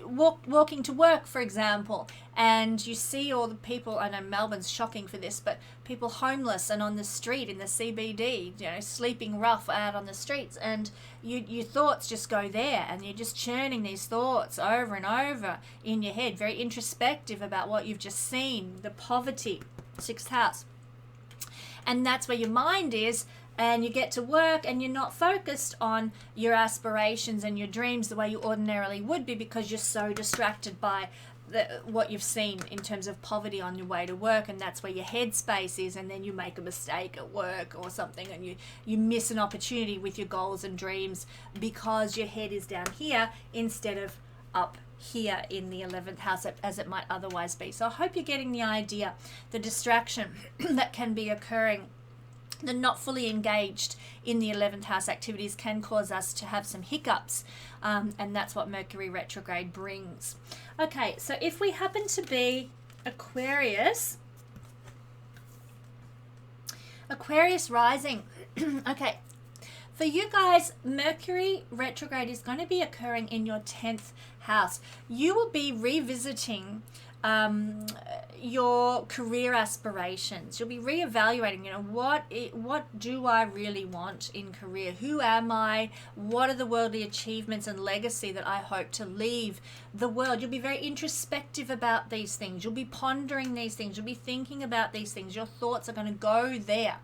S1: walking to work, for example, and you see all the people. I know Melbourne's shocking for this, but people homeless and on the street in the CBD, sleeping rough out on the streets, and your thoughts just go there, and you're just churning these thoughts over and over in your head, very introspective about what you've just seen, the poverty, 6th house. And that's where your mind is, and you get to work and you're not focused on your aspirations and your dreams the way you ordinarily would be, because you're so distracted by what you've seen in terms of poverty on your way to work, and that's where your headspace is, and then you make a mistake at work or something, and you miss an opportunity with your goals and dreams because your head is down here instead of up here in the 11th house as it might otherwise be. So I hope you're getting the idea, the distraction that can be occurring. The not fully engaged in the 11th house activities can cause us to have some hiccups, and that's what Mercury retrograde brings. Okay, so if we happen to be Aquarius rising, okay, for you guys, Mercury retrograde is going to be occurring in your 10th house. You will be revisiting your career aspirations. You'll be reevaluating, what do I really want in career? Who am I? What are the worldly achievements and legacy that I hope to leave the world? You'll be very introspective about these things. You'll be pondering these things. You'll be thinking about these things. Your thoughts are going to go there.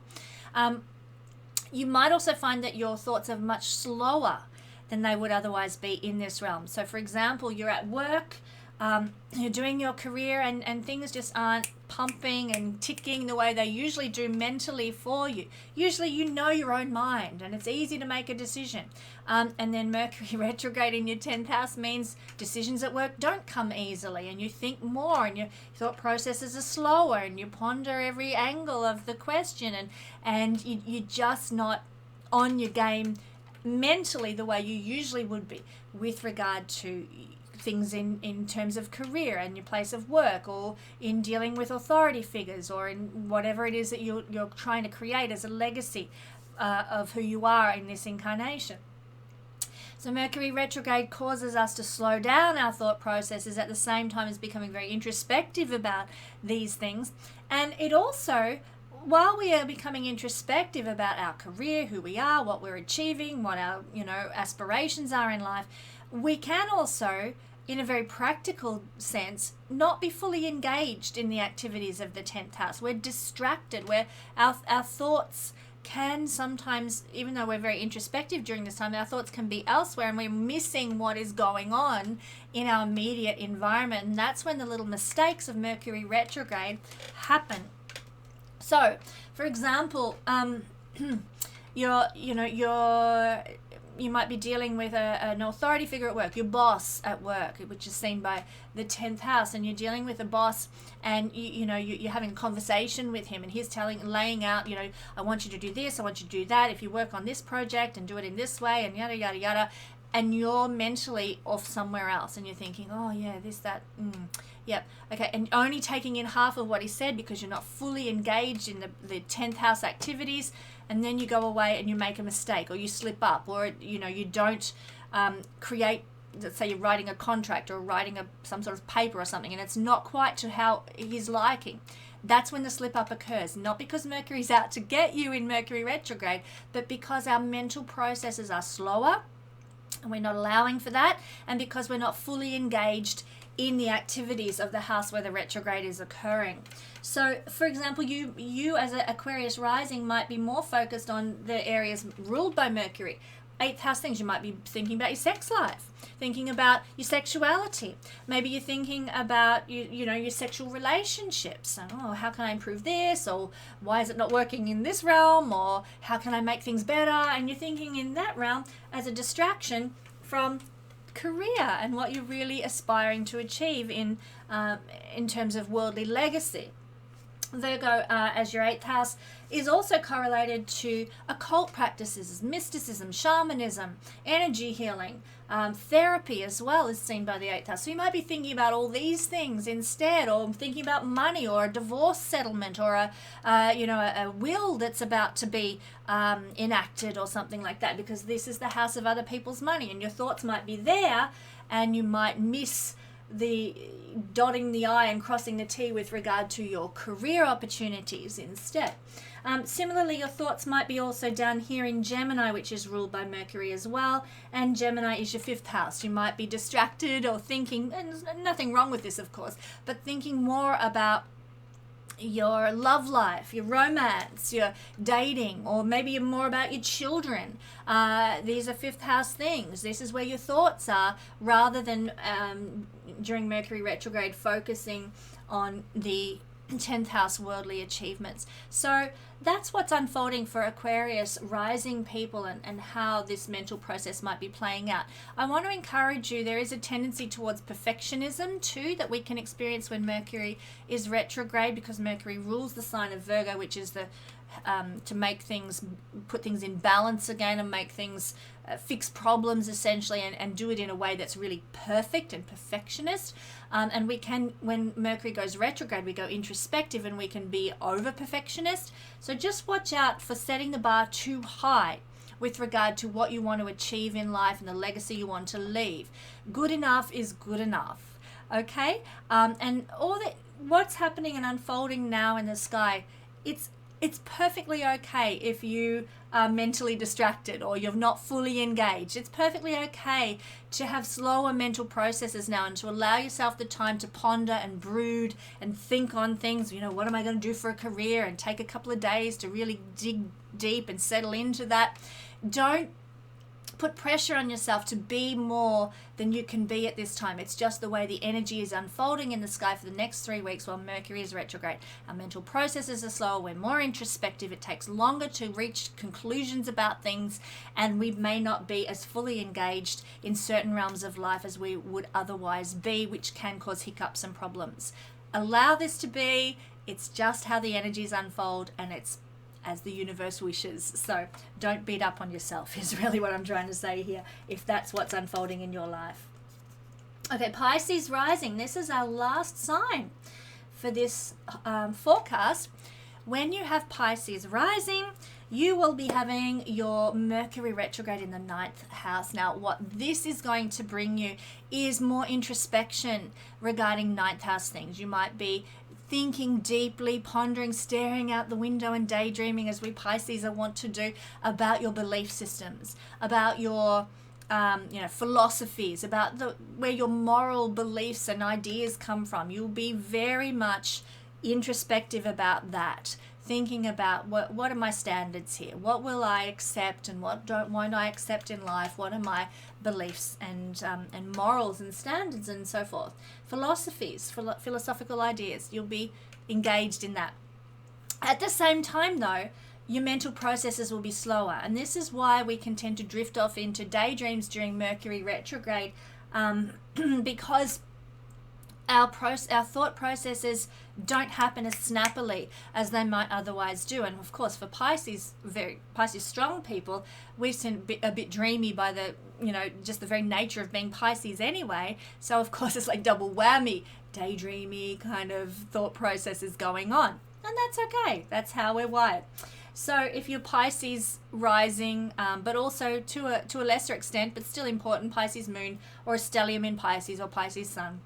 S1: You might also find that your thoughts are much slower than they would otherwise be in this realm. So for example, you're at work, you're doing your career and things just aren't pumping and ticking the way they usually do mentally for you. Usually you know your own mind and it's easy to make a decision. And then Mercury retrograde in your 10th house means decisions at work don't come easily, and you think more and your thought processes are slower and you ponder every angle of the question, and you're just not on your game mentally the way you usually would be with regard to things in terms of career and your place of work, or in dealing with authority figures, or in whatever it is that you're trying to create as a legacy of who you are in this incarnation. So Mercury retrograde causes us to slow down our thought processes at the same time as becoming very introspective about these things. And it also, while we are becoming introspective about our career, who we are, what we're achieving, what our aspirations are in life, we can also, in a very practical sense, not be fully engaged in the activities of the 10th house. We're distracted, where our thoughts can sometimes, even though we're very introspective during this time, our thoughts can be elsewhere and we're missing what is going on in our immediate environment. And that's when the little mistakes of Mercury retrograde happen. So, for example, you might be dealing with an authority figure at work, your boss at work, which is seen by the 10th house, and you're dealing with a boss, and you're having a conversation with him, and he's laying out, I want you to do this, I want you to do that, if you work on this project and do it in this way, and yada yada yada, and you're mentally off somewhere else, and you're thinking, oh yeah, this, that, yep, okay, and only taking in half of what he said because you're not fully engaged in the 10th house activities. And then you go away and you make a mistake, or you slip up, or you don't create. Let's say you're writing a contract or writing some sort of paper or something, and it's not quite to how he's liking. That's when the slip up occurs, not because Mercury's out to get you in Mercury retrograde, but because our mental processes are slower, and we're not allowing for that, and because we're not fully engaged in the activities of the house where the retrograde is occurring. So, for example, you as an Aquarius rising might be more focused on the areas ruled by Mercury. 8th house things, you might be thinking about your sex life, thinking about your sexuality. Maybe you're thinking about your sexual relationships. Oh, how can I improve this? Or why is it not working in this realm? Or how can I make things better? And you're thinking in that realm as a distraction from career and what you're really aspiring to achieve in terms of worldly legacy. Virgo, as your 8th house, is also correlated to occult practices, mysticism, shamanism, energy healing, therapy as well is seen by the 8th house. So you might be thinking about all these things instead, or thinking about money, or a divorce settlement, or a will that's about to be enacted, or something like that, because this is the house of other people's money, and your thoughts might be there, and you might miss the dotting the I and crossing the T with regard to your career opportunities instead. Similarly, your thoughts might be also down here in Gemini, which is ruled by Mercury as well, and Gemini is your 5th house. You might be distracted or thinking, and there's nothing wrong with this of course, but thinking more about your love life, your romance, your dating, or maybe you're more about your children. These are 5th house things. This is where your thoughts are, rather than during Mercury retrograde focusing on the 10th house worldly achievements. So that's what's unfolding for Aquarius rising people, and how this mental process might be playing out. I want to encourage you, there is a tendency towards perfectionism too that we can experience when Mercury is retrograde, because Mercury rules the sign of Virgo, which is the to make things, put things in balance again, and make things fix problems essentially, and do it in a way that's really perfect and perfectionist. And we can, when Mercury goes retrograde, we go introspective and we can be over perfectionist. So just watch out for setting the bar too high with regard to what you want to achieve in life and the legacy you want to leave. Good enough is good enough, okay? And all that, what's happening and unfolding now in the sky, it's perfectly okay if you are mentally distracted or you're not fully engaged. It's perfectly okay to have slower mental processes now, and to allow yourself the time to ponder and brood and think on things. What am I going to do for a career? And take a couple of days to really dig deep and settle into that. Don't put pressure on yourself to be more than you can be at this time. It's just the way the energy is unfolding in the sky for the next 3 weeks while Mercury is retrograde. Our mental processes are slower, we're more introspective, it takes longer to reach conclusions about things, and we may not be as fully engaged in certain realms of life as we would otherwise be, which can cause hiccups and problems. Allow this to be. It's just how the energies unfold, and it's as the universe wishes. So don't beat up on yourself is really what I'm trying to say here, if that's what's unfolding in your life. Okay, Pisces rising. This is our last sign for this forecast. When you have Pisces rising, you will be having your Mercury retrograde in the 9th house. Now, what this is going to bring you is more introspection regarding 9th house things. You might be thinking deeply, pondering, staring out the window and daydreaming, as we Pisces are want to do, about your belief systems, about your philosophies, about where your moral beliefs and ideas come from. You'll be very much introspective about that, thinking about what are my standards here, what will I accept and what won't I accept in life, what are my beliefs and morals and standards and so forth. Philosophies, philosophical ideas, you'll be engaged in that. At the same time though, your mental processes will be slower, and this is why we can tend to drift off into daydreams during Mercury retrograde, because our thought processes don't happen as snappily as they might otherwise do. And of course, for Pisces strong people, we tend to be a bit dreamy by the, just the very nature of being Pisces anyway. So of course, it's like double whammy, daydreamy kind of thought processes going on. And that's okay. That's how we're wired. So if you're Pisces rising, but also to a lesser extent, but still important, Pisces moon or a stellium in Pisces or Pisces sun.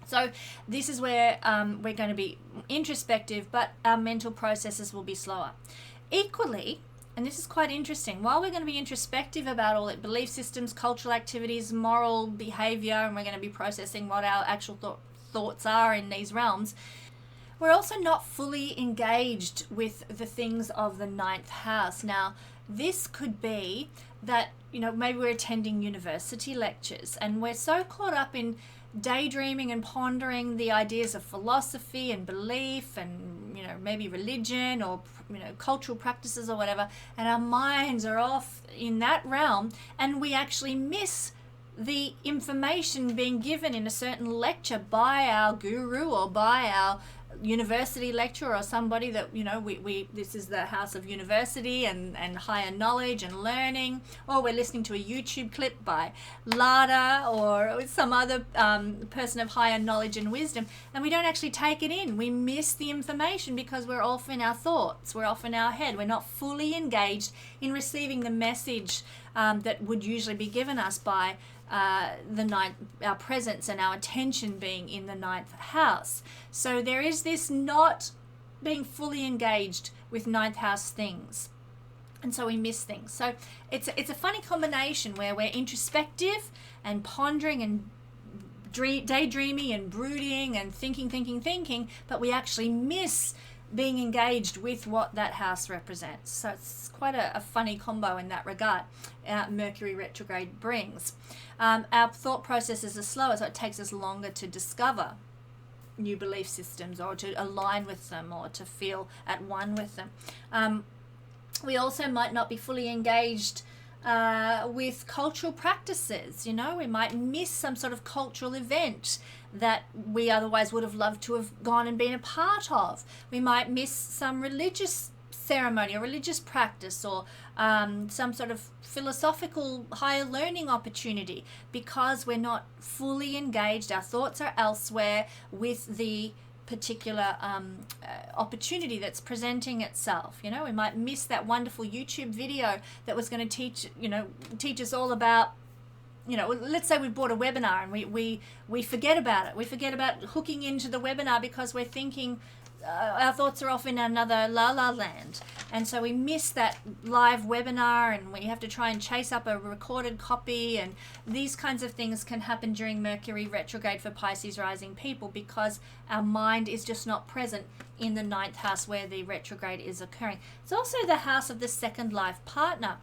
S1: So this is where we're going to be introspective, but our mental processes will be slower. Equally, and this is quite interesting, while we're going to be introspective about all the belief systems, cultural activities, moral behavior, and we're going to be processing what our actual thoughts are in these realms, we're also not fully engaged with the things of the 9th house. Now, this could be that, maybe we're attending university lectures and we're so caught up in daydreaming and pondering the ideas of philosophy and belief and, maybe religion or, cultural practices or whatever, and our minds are off in that realm, and we actually miss the information being given in a certain lecture by our guru or by our university lecturer or somebody that, we this is the house of university and higher knowledge and learning, or we're listening to a YouTube clip by Lada or some other person of higher knowledge and wisdom, and we don't actually take it in. We miss the information because we're off in our thoughts, we're off in our head, we're not fully engaged in receiving the message that would usually be given us by the ninth, our presence and our attention being in the 9th house. So there is this not being fully engaged with 9th house things, and so we miss things. So it's a funny combination where we're introspective and pondering and daydreaming and brooding and thinking, but we actually miss being engaged with what that house represents. So it's quite a funny combo in that regard. Mercury retrograde brings. Our thought processes are slower, so it takes us longer to discover new belief systems or to align with them or to feel at one with them. We also might not be fully engaged with cultural practices. We might miss some sort of cultural event that we otherwise would have loved to have gone and been a part of. We might miss some religious ceremony or religious practice or some sort of philosophical higher learning opportunity because we're not fully engaged. Our thoughts are elsewhere with the particular opportunity that's presenting itself. We might miss that wonderful YouTube video that was going to teach us all about, let's say we bought a webinar and we forget about it. We forget about hooking into the webinar because we're thinking our thoughts are off in another la land, and so we miss that live webinar and we have to try and chase up a recorded copy, and these kinds of things can happen during Mercury retrograde for Pisces rising people because our mind is just not present in the 9th house where the retrograde is occurring. It's also the house of the second life partner.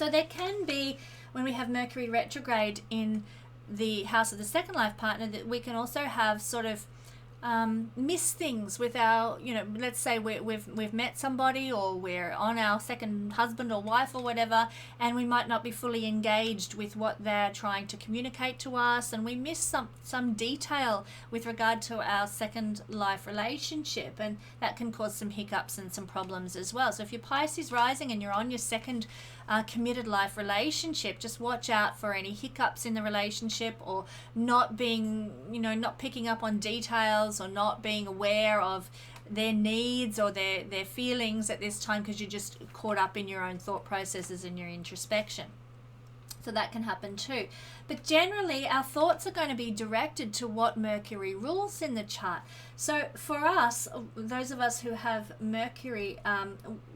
S1: So there can be, when we have Mercury retrograde in the house of the second life partner, that we can also have sort of miss things with our, let's say we've met somebody, or we're on our second husband or wife or whatever, and we might not be fully engaged with what they're trying to communicate to us, and we miss some detail with regard to our second life relationship, and that can cause some hiccups and some problems as well. So if you're Pisces rising and you're on your second committed life relationship, just watch out for any hiccups in the relationship, or not being, not picking up on details, or not being aware of their needs or their feelings at this time, because you're just caught up in your own thought processes and your introspection. So that can happen too. But generally, our thoughts are going to be directed to what Mercury rules in the chart. So for us, those of us who have Mercury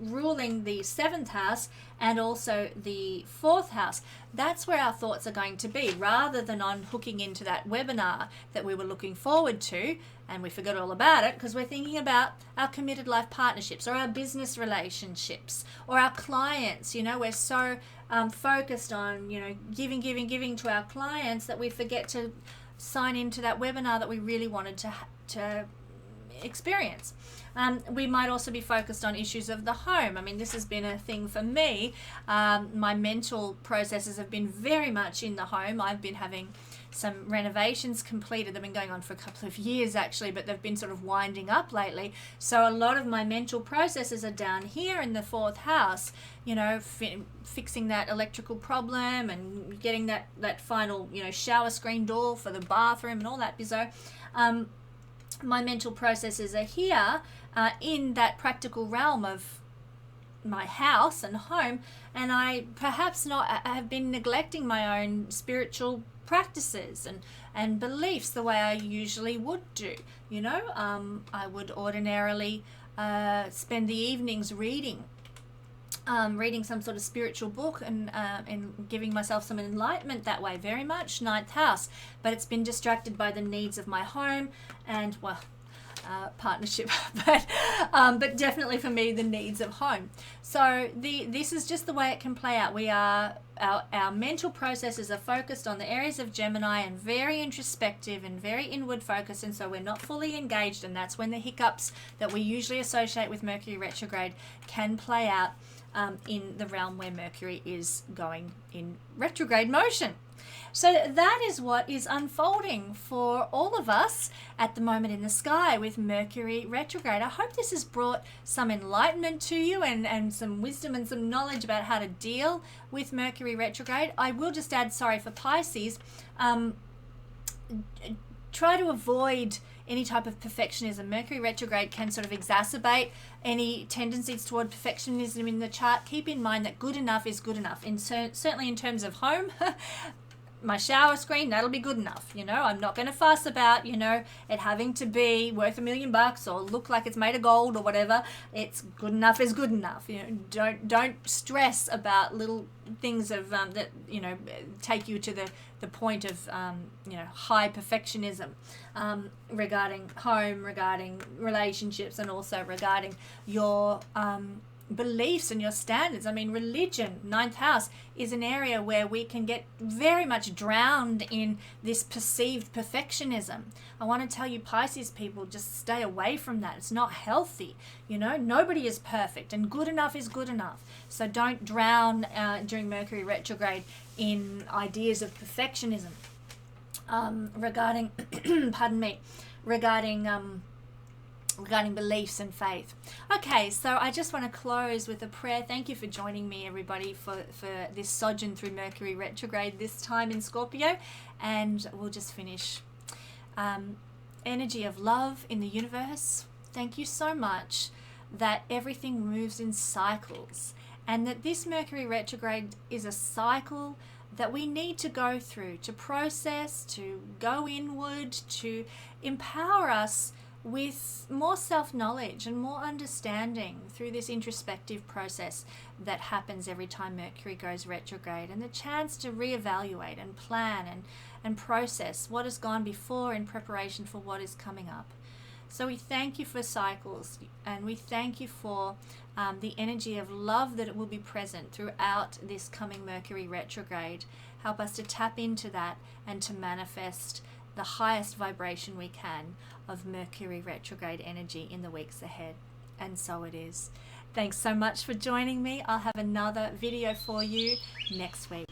S1: ruling the 7th house and also the 4th house, that's where our thoughts are going to be, rather than on hooking into that webinar that we were looking forward to, and we forgot all about it because we're thinking about our committed life partnerships, or our business relationships, or our clients. We're so focused on, giving to our clients, that we forget to sign into that webinar that we really wanted to experience. We might also be focused on issues of the home. I mean, this has been a thing for me. My mental processes have been very much in the home. I've been having some renovations completed. They've been going on for a couple of years actually, but they've been sort of winding up lately. So a lot of my mental processes are down here in the 4th house, fixing that electrical problem and getting that final, shower screen door for the bathroom and all that bizzo. My mental processes are here in that practical realm of my house and home, and I have been neglecting my own spiritual practices and beliefs the way I usually would do. I would ordinarily spend the evenings reading some sort of spiritual book and giving myself some enlightenment that way, very much 9th house, but it's been distracted by the needs of my home and partnership, but definitely for me the needs of home. So this is just the way it can play out. Our mental processes are focused on the areas of Gemini and very introspective and very inward focused, and so we're not fully engaged, and that's when the hiccups that we usually associate with Mercury retrograde can play out in the realm where Mercury is going in retrograde motion. So that is what is unfolding for all of us at the moment in the sky with Mercury retrograde. I hope this has brought some enlightenment to you and some wisdom and some knowledge about how to deal with Mercury retrograde. I will just add, sorry, for Pisces, try to avoid any type of perfectionism. Mercury retrograde can sort of exacerbate any tendencies toward perfectionism in the chart. Keep in mind that good enough is good enough. Certainly in terms of home, my shower screen, that'll be good enough. I'm not going to fuss about, it having to be worth $1 million or look like it's made of gold or whatever. It's good enough is good enough. Don't stress about little things of that take you to the point of high perfectionism regarding home, regarding relationships, and also regarding your beliefs and your standards. I mean, religion, 9th house, is an area where we can get very much drowned in this perceived perfectionism. I want to tell you, Pisces people, just stay away from that. It's not healthy. Nobody is perfect, and good enough is good enough. So don't drown during Mercury retrograde in ideas of perfectionism regarding regarding beliefs and faith. Okay, so I just want to close with a prayer. Thank you for joining me, everybody, for this sojourn through Mercury retrograde this time in Scorpio, and we'll just finish. Energy of love in the universe, thank you so much that everything moves in cycles, and that this Mercury retrograde is a cycle that we need to go through to process, to go inward, to empower us with more self-knowledge and more understanding through this introspective process that happens every time Mercury goes retrograde, and the chance to reevaluate and plan and process what has gone before in preparation for what is coming up. So we thank you for cycles, and we thank you for the energy of love that it will be present throughout this coming Mercury retrograde. Help us to tap into that and to manifest the highest vibration we can of Mercury retrograde energy in the weeks ahead. And so it is. Thanks so much for joining me. I'll have another video for you next week.